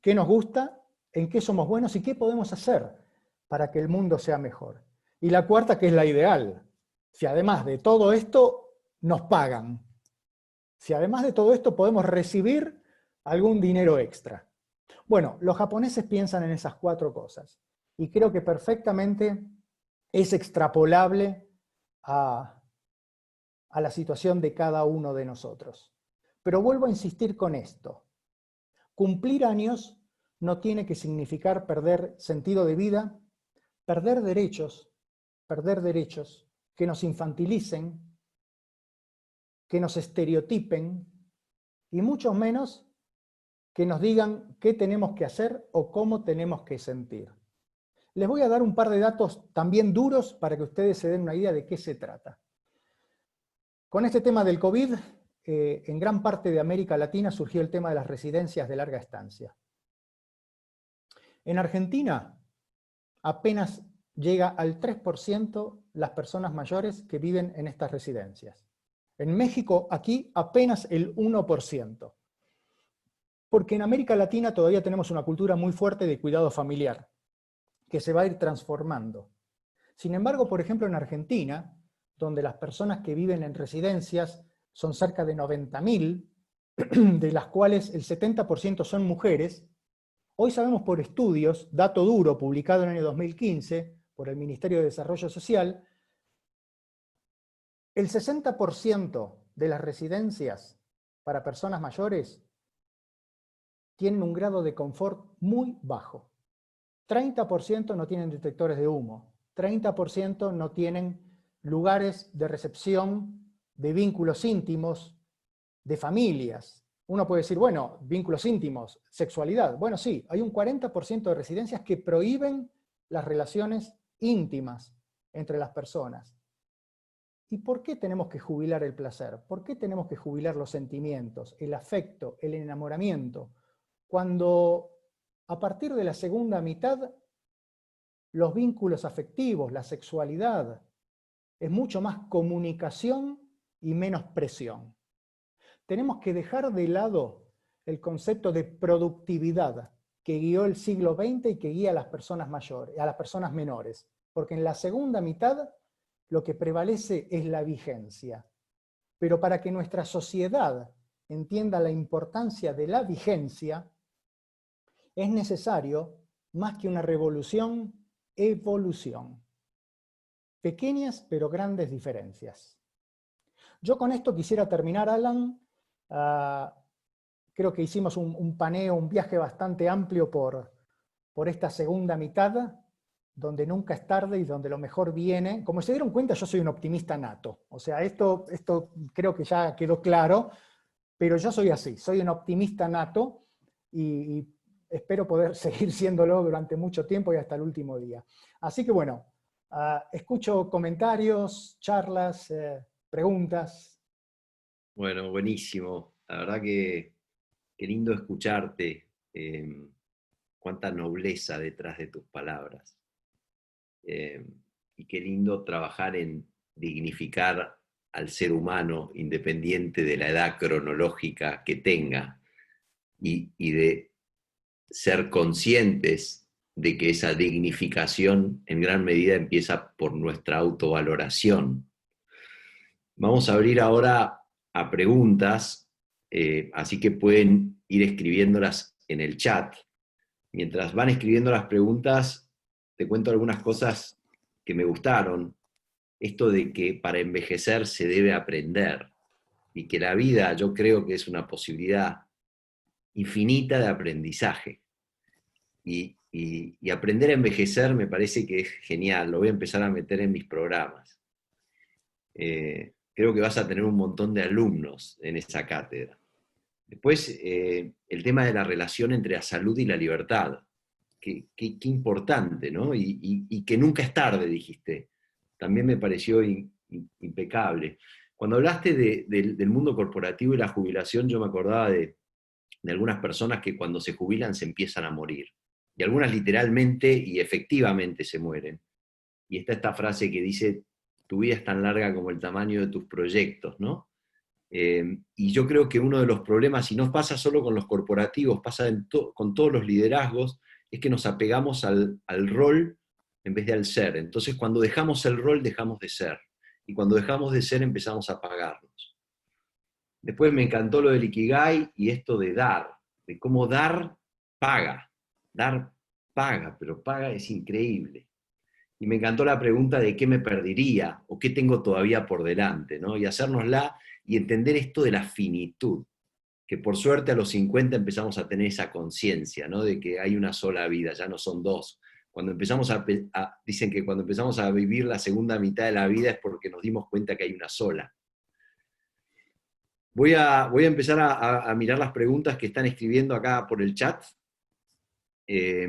¿Qué nos gusta? ¿En qué somos buenos? ¿Y qué podemos hacer para que el mundo sea mejor? Y la cuarta, que es la ideal. Si además de todo esto nos pagan. Si además de todo esto podemos recibir algún dinero extra. Bueno, los japoneses piensan en esas 4 cosas. Y creo que perfectamente es extrapolable a la situación de cada uno de nosotros. Pero vuelvo a insistir con esto. Cumplir años no tiene que significar perder sentido de vida, perder derechos que nos infantilicen, que nos estereotipen, y mucho menos que nos digan qué tenemos que hacer o cómo tenemos que sentir. Les voy a dar un par de datos también duros para que ustedes se den una idea de qué se trata. Con este tema del COVID, en gran parte de América Latina surgió el tema de las residencias de larga estancia. En Argentina, apenas llega al 3% las personas mayores que viven en estas residencias. En México, aquí, apenas el 1%. Porque en América Latina todavía tenemos una cultura muy fuerte de cuidado familiar, que se va a ir transformando. Sin embargo, por ejemplo, en Argentina, donde las personas que viven en residencias son cerca de 90.000, de las cuales el 70% son mujeres, hoy sabemos por estudios, dato duro publicado en el año 2015 por el Ministerio de Desarrollo Social, el 60% de las residencias para personas mayores tienen un grado de confort muy bajo. 30% no tienen detectores de humo, 30% no tienen lugares de recepción de vínculos íntimos, de familias. Uno puede decir, bueno, vínculos íntimos, sexualidad. Bueno, sí, hay un 40% de residencias que prohíben las relaciones íntimas entre las personas. ¿Y por qué tenemos que jubilar el placer? ¿Por qué tenemos que jubilar los sentimientos, el afecto, el enamoramiento? Cuando a partir de la segunda mitad, los vínculos afectivos, la sexualidad, es mucho más comunicación y menos presión. Tenemos que dejar de lado el concepto de productividad que guió el siglo XX y que guía a las personas mayores, a las personas menores, porque en la segunda mitad lo que prevalece es la vigencia. Pero para que nuestra sociedad entienda la importancia de la vigencia, es necesario, más que una revolución, evolución. Pequeñas pero grandes diferencias. Yo con esto quisiera terminar, Alan. Creo que hicimos un paneo, un viaje bastante amplio por esta segunda mitad, donde nunca es tarde y donde lo mejor viene. Como se dieron cuenta, yo soy un optimista nato. O sea, esto creo que ya quedó claro, pero yo soy así, soy un optimista nato y espero poder seguir siéndolo durante mucho tiempo y hasta el último día. Así que bueno, escucho comentarios, charlas, preguntas. Bueno, buenísimo. La verdad que qué lindo escucharte. Cuánta nobleza detrás de tus palabras. Y qué lindo trabajar en dignificar al ser humano independiente de la edad cronológica que tenga y de ser conscientes de que esa dignificación en gran medida empieza por nuestra autovaloración. Vamos a abrir ahora a preguntas, así que pueden ir escribiéndolas en el chat. Mientras van escribiendo las preguntas, te cuento algunas cosas que me gustaron. Esto de que para envejecer se debe aprender y que la vida yo creo que es una posibilidad infinita de aprendizaje. Y aprender a envejecer me parece que es genial, lo voy a empezar a meter en mis programas. Creo que vas a tener un montón de alumnos en esa cátedra. Después, el tema de la relación entre la salud y la libertad. Qué importante, ¿no? Y que nunca es tarde, dijiste. También me pareció impecable. Cuando hablaste del mundo corporativo y la jubilación, yo me acordaba de algunas personas que cuando se jubilan se empiezan a morir. Y algunas literalmente y efectivamente se mueren. Y está esta frase que dice, tu vida es tan larga como el tamaño de tus proyectos, ¿no? Y yo creo que uno de los problemas, y no pasa solo con los corporativos, pasa con todos los liderazgos, es que nos apegamos al rol en vez de al ser. Entonces cuando dejamos el rol, dejamos de ser. Y cuando dejamos de ser, empezamos a apagarnos. Después me encantó lo del Ikigai y esto de dar, de cómo dar paga. Dar paga, pero paga es increíble. Y me encantó la pregunta de qué me perdería o qué tengo todavía por delante, ¿no? Y hacérnosla y entender esto de la finitud, que por suerte a los 50 empezamos a tener esa conciencia, ¿no? De que hay una sola vida, ya no son dos. Cuando empezamos dicen que cuando empezamos a vivir la segunda mitad de la vida es porque nos dimos cuenta que hay una sola. Voy a empezar a mirar las preguntas que están escribiendo acá por el chat. Eh,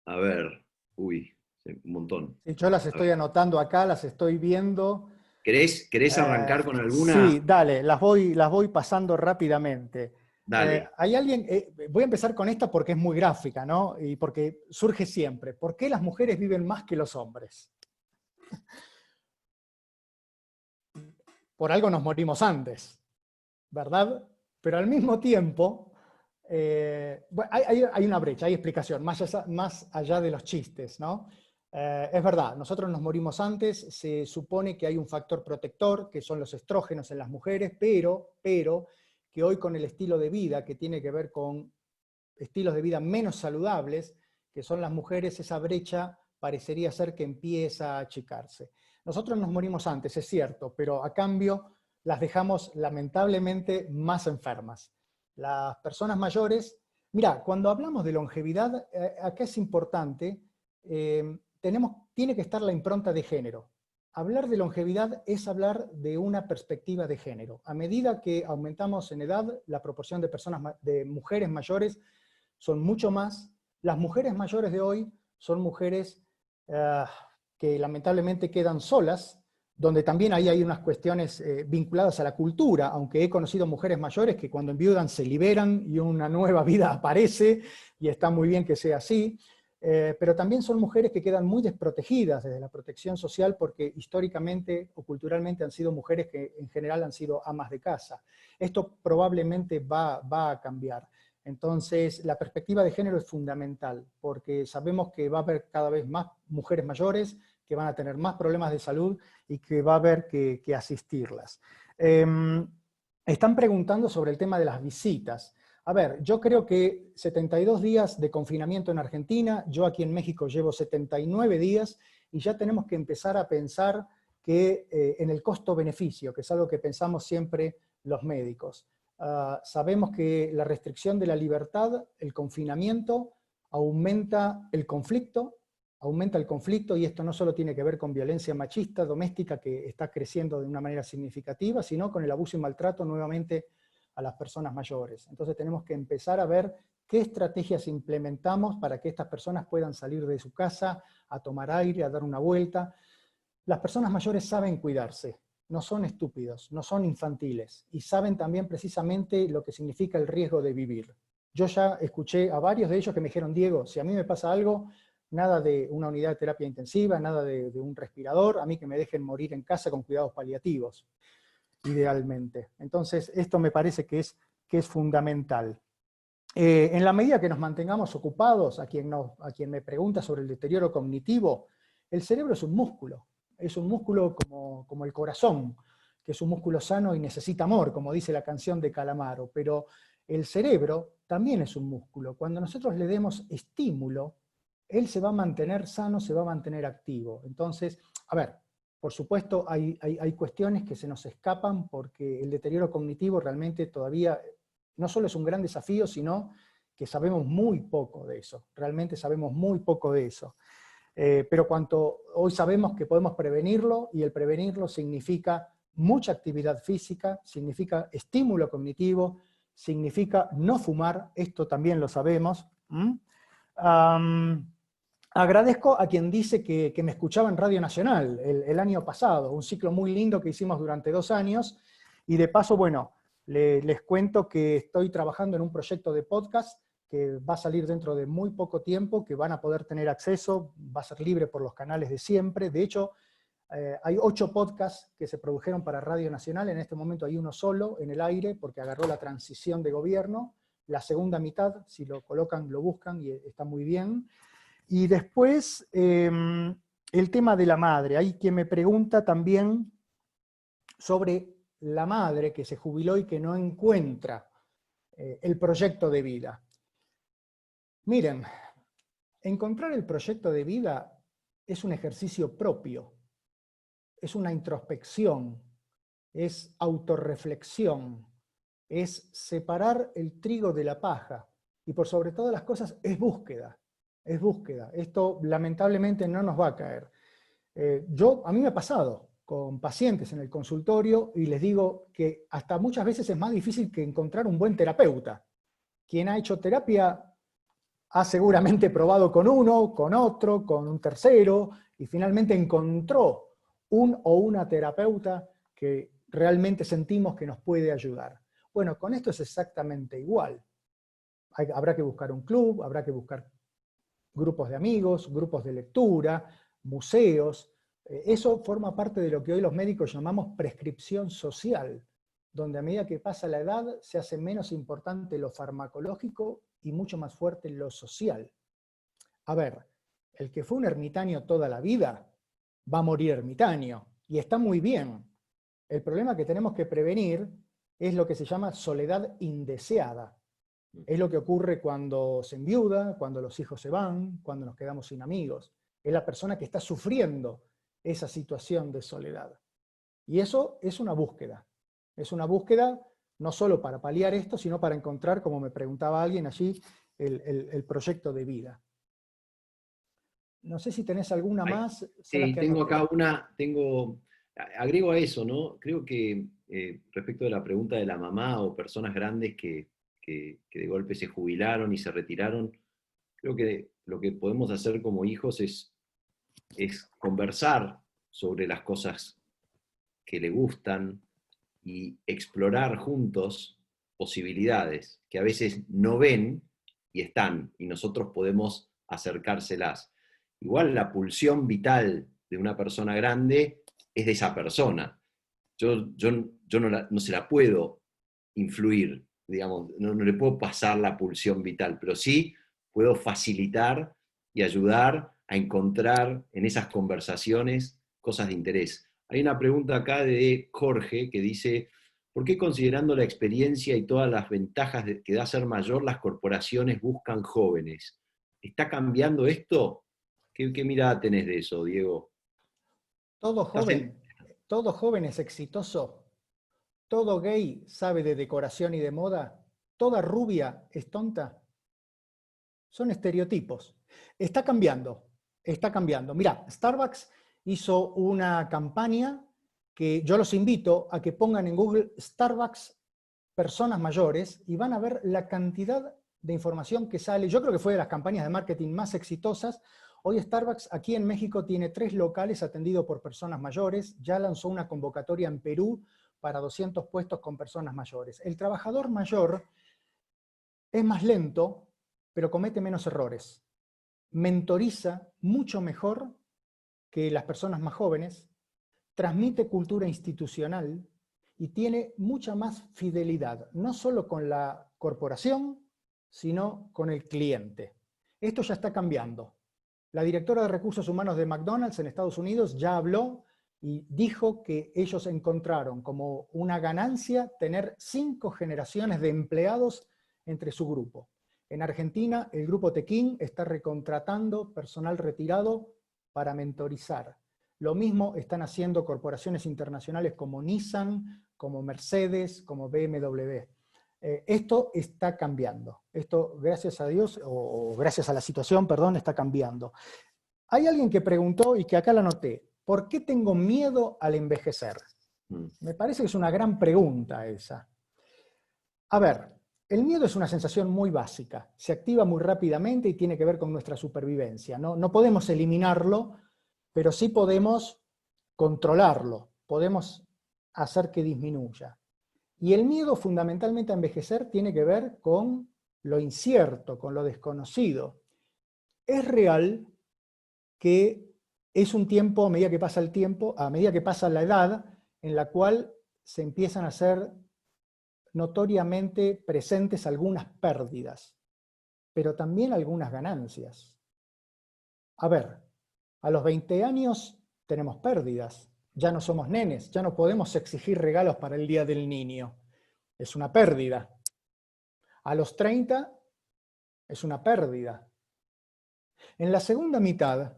a ver, uy, un montón. Sí, yo las A ver, estoy anotando acá, las estoy viendo. ¿querés arrancar con Sí, alguna? dale, las voy pasando rápidamente. Dale. Hay alguien, voy a empezar con esta porque es muy gráfica, ¿no? Y porque surge siempre. ¿Por qué las mujeres viven más que los hombres? Por algo nos morimos antes, ¿verdad? Pero al mismo tiempo, bueno, hay una brecha, hay explicación, más allá de los chistes, ¿no? Es verdad, nosotros nos morimos antes, se supone que hay un factor protector, que son los estrógenos en las mujeres, pero que hoy con el estilo de vida, que tiene que ver con estilos de vida menos saludables, que son las mujeres, esa brecha parecería ser que empieza a achicarse. Nosotros nos morimos antes, es cierto, pero a cambio las dejamos lamentablemente más enfermas. Las personas mayores, mira, cuando hablamos de longevidad, acá es importante, tiene que estar la impronta de género. Hablar de longevidad es hablar de una perspectiva de género. A medida que aumentamos en edad, la proporción de mujeres mayores son mucho más. Las mujeres mayores de hoy son mujeres que lamentablemente quedan solas, donde también ahí hay unas cuestiones vinculadas a la cultura, aunque he conocido mujeres mayores que cuando enviudan se liberan y una nueva vida aparece, y está muy bien que sea así, pero también son mujeres que quedan muy desprotegidas desde la protección social porque históricamente o culturalmente han sido mujeres que en general han sido amas de casa. Esto probablemente va a cambiar. Entonces, la perspectiva de género es fundamental, porque sabemos que va a haber cada vez más mujeres mayores, que van a tener más problemas de salud y que va a haber que asistirlas. Están preguntando sobre el tema de las visitas. A ver, yo creo que 72 días de confinamiento en Argentina, yo aquí en México llevo 79 días, y ya tenemos que empezar a pensar que en el costo-beneficio, que es algo que pensamos siempre los médicos. Sabemos que la restricción de la libertad, el confinamiento, aumenta el conflicto, y esto no solo tiene que ver con violencia machista doméstica que está creciendo de una manera significativa, sino con el abuso y maltrato nuevamente a las personas mayores. Entonces tenemos que empezar a ver qué estrategias implementamos para que estas personas puedan salir de su casa a tomar aire, a dar una vuelta. Las personas mayores saben cuidarse, no son estúpidos, no son infantiles, y saben también precisamente lo que significa el riesgo de vivir. Yo ya escuché a varios de ellos que me dijeron: Diego, si a mí me pasa algo, nada de una unidad de terapia intensiva, nada de un respirador, a mí que me dejen morir en casa con cuidados paliativos, idealmente. Entonces, esto me parece que es fundamental. En la medida que nos mantengamos ocupados, a quien me pregunta sobre el deterioro cognitivo, el cerebro es un músculo como el corazón, que es un músculo sano y necesita amor, como dice la canción de Calamaro, pero el cerebro también es un músculo. Cuando nosotros le demos estímulo, él se va a mantener sano, se va a mantener activo. Entonces, a ver, por supuesto hay cuestiones que se nos escapan porque el deterioro cognitivo realmente todavía no solo es un gran desafío, sino que sabemos muy poco de eso, realmente sabemos muy poco de eso. Pero hoy sabemos que podemos prevenirlo, y el prevenirlo significa mucha actividad física, significa estímulo cognitivo, significa no fumar, esto también lo sabemos. Agradezco a quien dice que me escuchaba en Radio Nacional el año pasado, un ciclo muy lindo que hicimos durante 2 años, y de paso, bueno, les cuento que estoy trabajando en un proyecto de podcast que va a salir dentro de muy poco tiempo, que van a poder tener acceso, va a ser libre por los canales de siempre. De hecho, hay 8 podcasts que se produjeron para Radio Nacional, en este momento hay uno solo en el aire, porque agarró la transición de gobierno, la segunda mitad, si lo colocan, lo buscan, y está muy bien. Y después, el tema de la madre. Hay quien me pregunta también sobre la madre que se jubiló y que no encuentra el proyecto de vida. Miren, encontrar el proyecto de vida es un ejercicio propio, es una introspección, es autorreflexión, es separar el trigo de la paja, y por sobre todas las cosas es búsqueda, es búsqueda. Esto lamentablemente no nos va a caer. A mí me ha pasado con pacientes en el consultorio y les digo que hasta muchas veces es más difícil que encontrar un buen terapeuta. Quien ha hecho terapia ha seguramente probado con uno, con otro, con un tercero, y finalmente encontró un o una terapeuta que realmente sentimos que nos puede ayudar. Bueno, con esto es exactamente igual. Habrá que buscar un club, habrá que buscar grupos de amigos, grupos de lectura, museos. Eso forma parte de lo que hoy los médicos llamamos prescripción social, donde a medida que pasa la edad se hace menos importante lo farmacológico y mucho más fuerte lo social. A ver, el que fue un ermitaño toda la vida va a morir ermitaño, y está muy bien. El problema que tenemos que prevenir es lo que se llama soledad indeseada. Es lo que ocurre cuando se enviuda, cuando los hijos se van, cuando nos quedamos sin amigos. Es la persona que está sufriendo esa situación de soledad. Y eso es una búsqueda. Es una búsqueda no solo para paliar esto, sino para encontrar, como me preguntaba alguien allí, el proyecto de vida. No sé si tenés alguna más, son las Sí, que tengo anoté. acá agrego a eso, ¿no? Creo que respecto de la pregunta de la mamá o personas grandes que de golpe se jubilaron y se retiraron, creo que lo que podemos hacer como hijos es conversar sobre las cosas que le gustan y explorar juntos posibilidades que a veces no ven y están, y nosotros podemos acercárselas. Igual la pulsión vital de una persona grande es de esa persona. Yo no se la puedo influir, digamos, no le puedo pasar la pulsión vital, pero sí puedo facilitar y ayudar a encontrar en esas conversaciones cosas de interés. Hay una pregunta acá de Jorge que dice, ¿por qué considerando la experiencia y todas las ventajas que da ser mayor, las corporaciones buscan jóvenes? ¿Está cambiando esto? ¿Qué mirada tenés de eso, Diego? Todo ¿Estás en- joven, todo joven es exitoso. Todo gay sabe de decoración y de moda. Toda rubia es tonta. Son estereotipos. Está cambiando, está cambiando. Mira, Starbucks hizo una campaña que yo los invito a que pongan en Google Starbucks personas mayores y van a ver la cantidad de información que sale. Yo creo que fue de las campañas de marketing más exitosas. Hoy Starbucks aquí en México tiene 3 locales atendidos por personas mayores. Ya lanzó una convocatoria en Perú para 200 puestos con personas mayores. El trabajador mayor es más lento, pero comete menos errores. Mentoriza mucho mejor que las personas más jóvenes, transmite cultura institucional y tiene mucha más fidelidad, no solo con la corporación, sino con el cliente. Esto ya está cambiando. La directora de Recursos Humanos de McDonald's en Estados Unidos ya habló y dijo que ellos encontraron como una ganancia tener 5 generaciones de empleados entre su grupo. En Argentina, el grupo Tequín está recontratando personal retirado para mentorizar. Lo mismo están haciendo corporaciones internacionales como Nissan, como Mercedes, como BMW. Esto está cambiando. Esto, gracias a Dios, o gracias a la situación, perdón, está cambiando. Hay alguien que preguntó, y que acá la anoté, ¿por qué tengo miedo al envejecer? Me parece que es una gran pregunta esa. A ver, el miedo es una sensación muy básica, se activa muy rápidamente y tiene que ver con nuestra supervivencia. No podemos eliminarlo, pero sí podemos controlarlo, podemos hacer que disminuya. Y el miedo fundamentalmente a envejecer tiene que ver con lo incierto, con lo desconocido. Es real que es un tiempo, a medida que pasa el tiempo, a medida que pasa la edad, en la cual se empiezan a hacer notoriamente presentes algunas pérdidas, pero también algunas ganancias. A ver, a los 20 años tenemos pérdidas, ya no somos nenes, ya no podemos exigir regalos para el Día del Niño. Es una pérdida. A los 30 es una pérdida. En la segunda mitad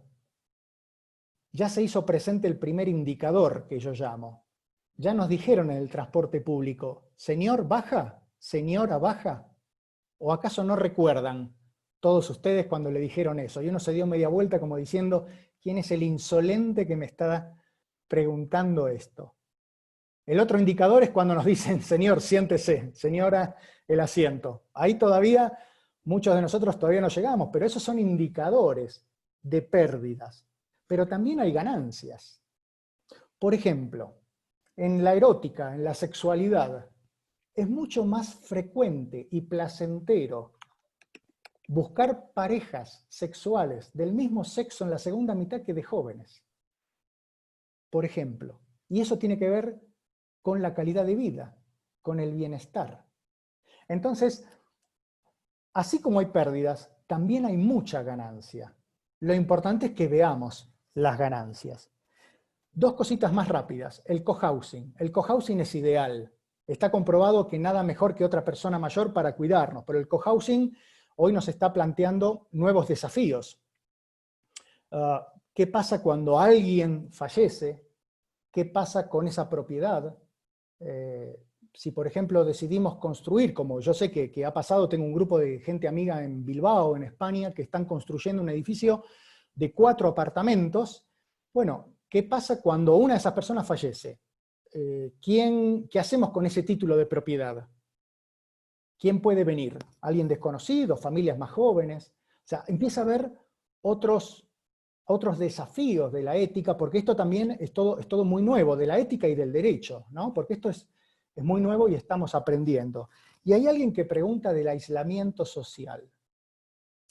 ya se hizo presente el primer indicador que yo llamo. Ya nos dijeron en el transporte público, señor, baja, señora, baja. ¿O acaso no recuerdan todos ustedes cuando le dijeron eso? Y uno se dio media vuelta como diciendo, ¿quién es el insolente que me está preguntando esto? El otro indicador es cuando nos dicen, señor, siéntese, señora, el asiento. Ahí todavía, muchos de nosotros todavía no llegamos, pero esos son indicadores de pérdidas. Pero también hay ganancias. Por ejemplo, en la erótica, en la sexualidad, es mucho más frecuente y placentero buscar parejas sexuales del mismo sexo en la segunda mitad que de jóvenes. Por ejemplo. Y eso tiene que ver con la calidad de vida, con el bienestar. Entonces, así como hay pérdidas, también hay mucha ganancia. Lo importante es que veamos las ganancias. Dos cositas más rápidas. El cohousing. El cohousing es ideal. Está comprobado que nada mejor que otra persona mayor para cuidarnos, pero el cohousing hoy nos está planteando nuevos desafíos. ¿Qué pasa cuando alguien fallece? ¿Qué pasa con esa propiedad? Si, por ejemplo, decidimos construir, como yo sé que ha pasado, tengo un grupo de gente amiga en Bilbao, en España, que están construyendo un edificio de 4 apartamentos. Bueno, ¿qué pasa cuando una de esas personas fallece? ¿Qué hacemos con ese título de propiedad? ¿Quién puede venir? ¿Alguien desconocido? ¿Familias más jóvenes? O sea, empieza a haber otros desafíos de la ética, porque esto también es todo muy nuevo, de la ética y del derecho, ¿no? Porque esto es muy nuevo y estamos aprendiendo. Y hay alguien que pregunta del aislamiento social.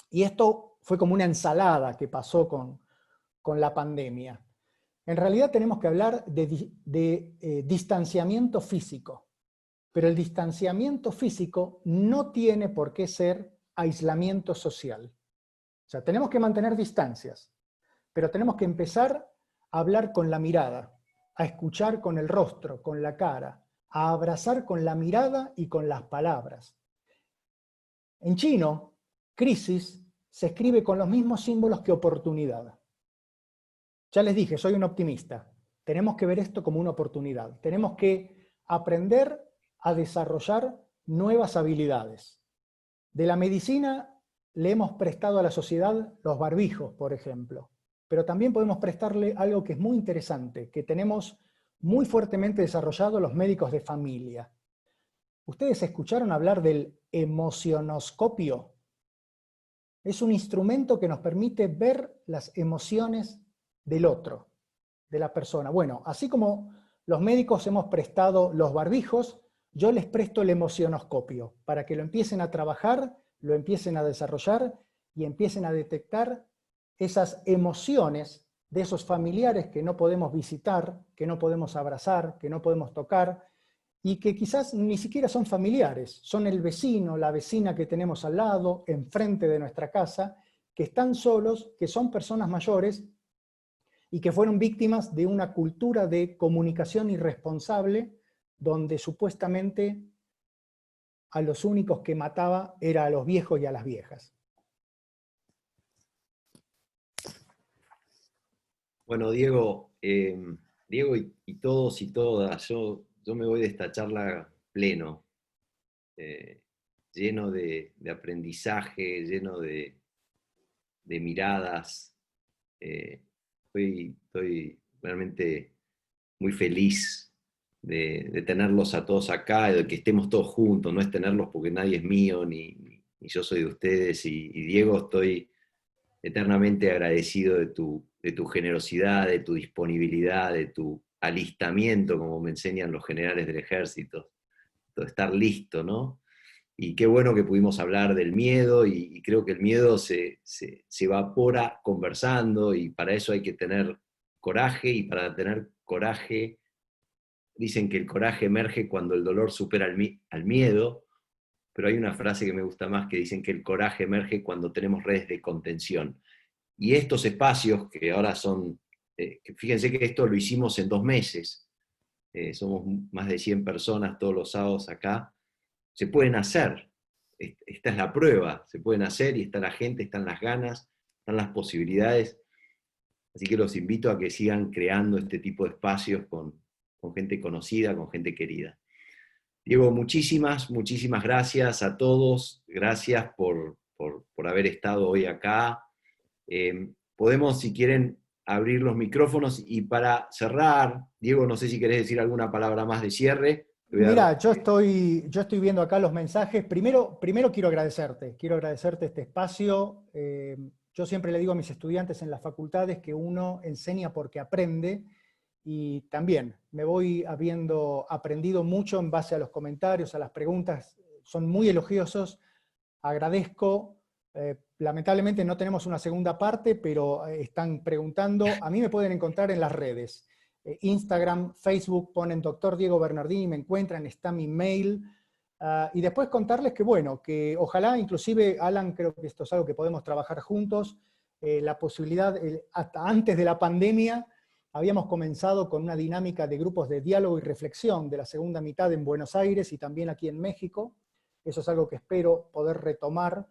Y esto fue como una ensalada que pasó con la pandemia. En realidad tenemos que hablar de distanciamiento físico, pero el distanciamiento físico no tiene por qué ser aislamiento social. O sea, tenemos que mantener distancias, pero tenemos que empezar a hablar con la mirada, a escuchar con el rostro, con la cara, a abrazar con la mirada y con las palabras. En chino, crisis se escribe con los mismos símbolos que oportunidad. Ya les dije, soy un optimista. Tenemos que ver esto como una oportunidad. Tenemos que aprender a desarrollar nuevas habilidades. De la medicina le hemos prestado a la sociedad los barbijos, por ejemplo. Pero también podemos prestarle algo que es muy interesante, que tenemos muy fuertemente desarrollado los médicos de familia. ¿Ustedes escucharon hablar del emocionoscopio? Es un instrumento que nos permite ver las emociones del otro, de la persona. Bueno, así como los médicos hemos prestado los barbijos, yo les presto el emocionoscopio para que lo empiecen a trabajar, lo empiecen a desarrollar y empiecen a detectar esas emociones de esos familiares que no podemos visitar, que no podemos abrazar, que no podemos tocar, y que quizás ni siquiera son familiares, son el vecino, la vecina que tenemos al lado, enfrente de nuestra casa, que están solos, que son personas mayores y que fueron víctimas de una cultura de comunicación irresponsable donde supuestamente a los únicos que mataba era a los viejos y a las viejas. Bueno, Diego, Diego y todos y todas, yo me voy de esta charla pleno, eh, lleno de aprendizaje, lleno de miradas. Estoy realmente muy feliz de tenerlos a todos acá, de que estemos todos juntos, no es tenerlos porque nadie es mío, ni yo soy de ustedes, y Diego, estoy eternamente agradecido de tu generosidad, de tu disponibilidad, de tu alistamiento, como me enseñan los generales del ejército, de estar listo, ¿no? Y qué bueno que pudimos hablar del miedo, y creo que el miedo se evapora conversando, y para eso hay que tener coraje, y para tener coraje, dicen que el coraje emerge cuando el dolor supera al miedo, pero hay una frase que me gusta más que dicen que el coraje emerge cuando tenemos redes de contención. Y estos espacios que ahora son, fíjense que esto lo hicimos en 2 meses, somos más de 100 personas todos los sábados acá, se pueden hacer, esta es la prueba, se pueden hacer y está la gente, están las ganas, están las posibilidades. Así que los invito a que sigan creando este tipo de espacios con gente conocida, con gente querida. Diego, muchísimas gracias a todos. Gracias por haber estado hoy acá. Podemos, si quieren, abrir los micrófonos, y para cerrar, Diego, no sé si querés decir alguna palabra más de cierre. Mira, yo estoy viendo acá los mensajes. Primero quiero agradecerte este espacio. Yo siempre le digo a mis estudiantes en las facultades que uno enseña porque aprende, y también me voy habiendo aprendido mucho en base a los comentarios, a las preguntas, son muy elogiosos, agradezco. Lamentablemente no tenemos una segunda parte, pero están preguntando. A mí me pueden encontrar en las redes. Instagram, Facebook, ponen Dr. Diego Bernardini, me encuentran, está mi mail. Y después contarles que, bueno, que ojalá, inclusive, Alan, creo que esto es algo que podemos trabajar juntos, la posibilidad, hasta antes de la pandemia, habíamos comenzado con una dinámica de grupos de diálogo y reflexión de la segunda mitad en Buenos Aires y también aquí en México. Eso es algo que espero poder retomar.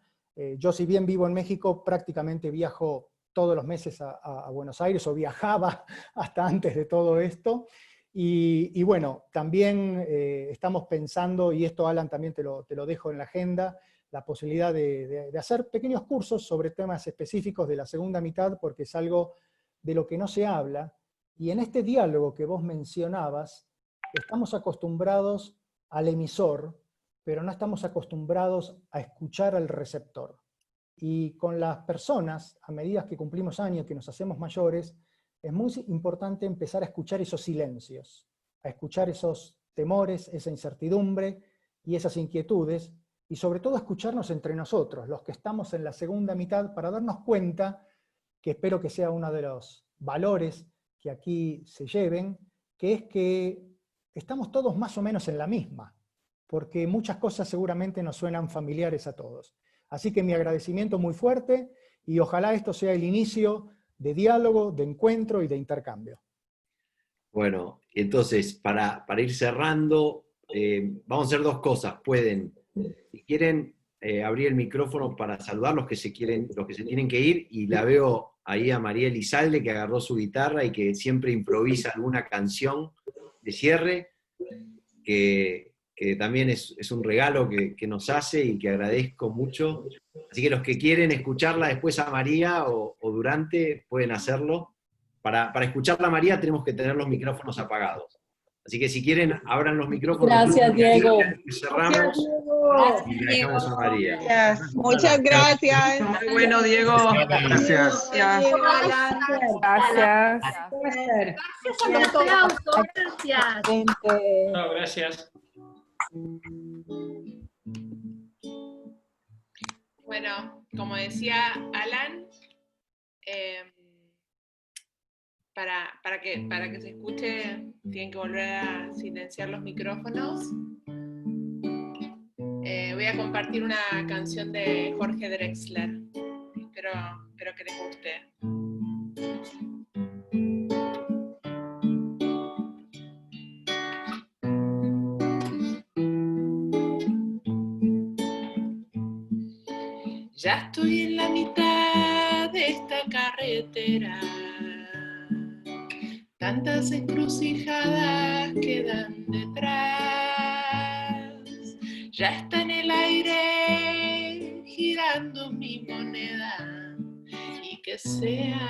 Yo, si bien vivo en México, prácticamente viajo todos los meses a Buenos Aires, o viajaba hasta antes de todo esto. Y bueno, también estamos pensando, y esto, Alan, también te lo dejo en la agenda, la posibilidad de hacer pequeños cursos sobre temas específicos de la segunda mitad, porque es algo de lo que no se habla. Y en este diálogo que vos mencionabas, estamos acostumbrados al emisor, pero no estamos acostumbrados a escuchar al receptor. Y con las personas, a medida que cumplimos años, que nos hacemos mayores, es muy importante empezar a escuchar esos silencios, a escuchar esos temores, esa incertidumbre y esas inquietudes, y sobre todo a escucharnos entre nosotros, los que estamos en la segunda mitad, para darnos cuenta, que espero que sea uno de los valores que aquí se lleven, que es que estamos todos más o menos en la misma, porque muchas cosas seguramente nos suenan familiares a todos. Así que mi agradecimiento muy fuerte, y ojalá esto sea el inicio de diálogo, de encuentro y de intercambio. Bueno, entonces, para ir cerrando, vamos a hacer dos cosas. Pueden, si quieren, abrir el micrófono para saludar los que se tienen que ir, y la veo ahí a María Elizalde, que agarró su guitarra y que siempre improvisa alguna canción de cierre, que también es un regalo que nos hace y que agradezco mucho. Así que los que quieren escucharla después a María o durante, pueden hacerlo. Para escucharla a María tenemos que tener los micrófonos apagados. Así que si quieren, abran los micrófonos. Gracias, Diego. Cerramos y la dejamos a María. Gracias. Muchas gracias. Muy bueno, Diego. Gracias. Gracias. Gracias. Gracias por los aplausos, gracias. No, gracias. Bueno, como decía Alan, para que se escuche, tienen que volver a silenciar los micrófonos. Voy a compartir una canción de Jorge Drexler. Espero que les guste. Ya estoy en la mitad de esta carretera. Tantas encrucijadas quedan detrás. Ya está en el aire girando mi moneda, y que sea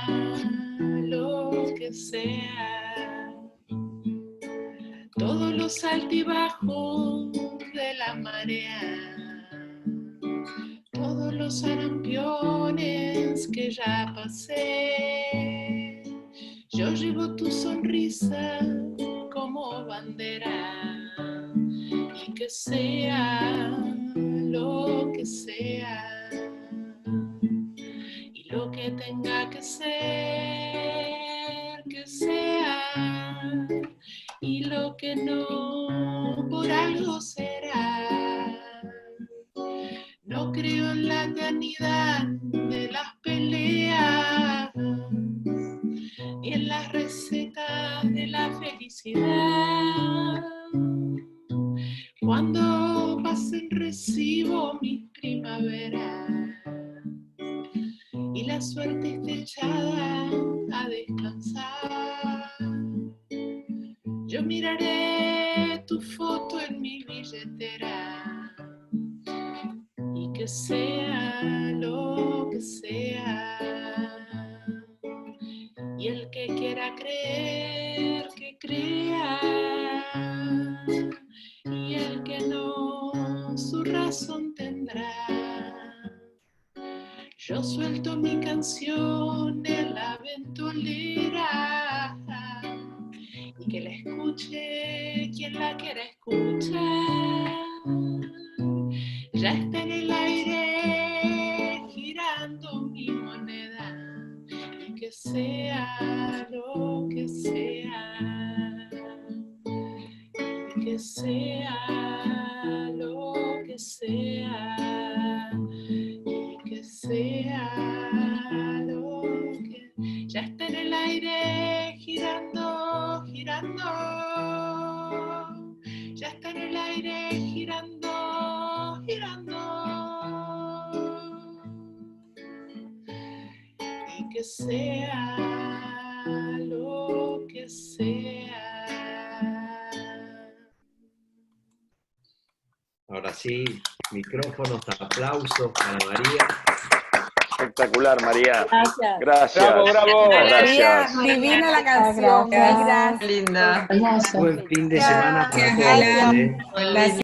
lo que sea, todos los altibajos de la marea, todos los sarampiones que ya pasé, yo llevo tu sonrisa como bandera, y que sea lo que sea, y lo que tenga que ser, que sea, y lo que no, por algo será. No creo en la eternidad de las peleas, ni en las recetas de la felicidad. Cuando pasen recibo mis primaveras, y la la suerte esté echada a descansar. Yo miraré tu foto en mi billetera y que sea lo que sea. Y el que quiera creer, que crea. Y el que no, su razón tendrá. Yo suelto mi canción en la ventolera y que la escuche quien la quiera escuchar. Ya está en el aire girando mi moneda y que sea lo que sea. Y que sea lo que sea. Que sea lo que ya está en el aire girando, girando, ya está en el aire girando, girando, y que sea lo que sea. Ahora sí, micrófonos, aplausos para María. Espectacular, María. Gracias. Gracias. Bravo, bravo. María, Gracias. divina la canción. Gracias. Gracias. Linda. Buen fin de semana para Gracias, todos. Alan. ¿eh? Gracias.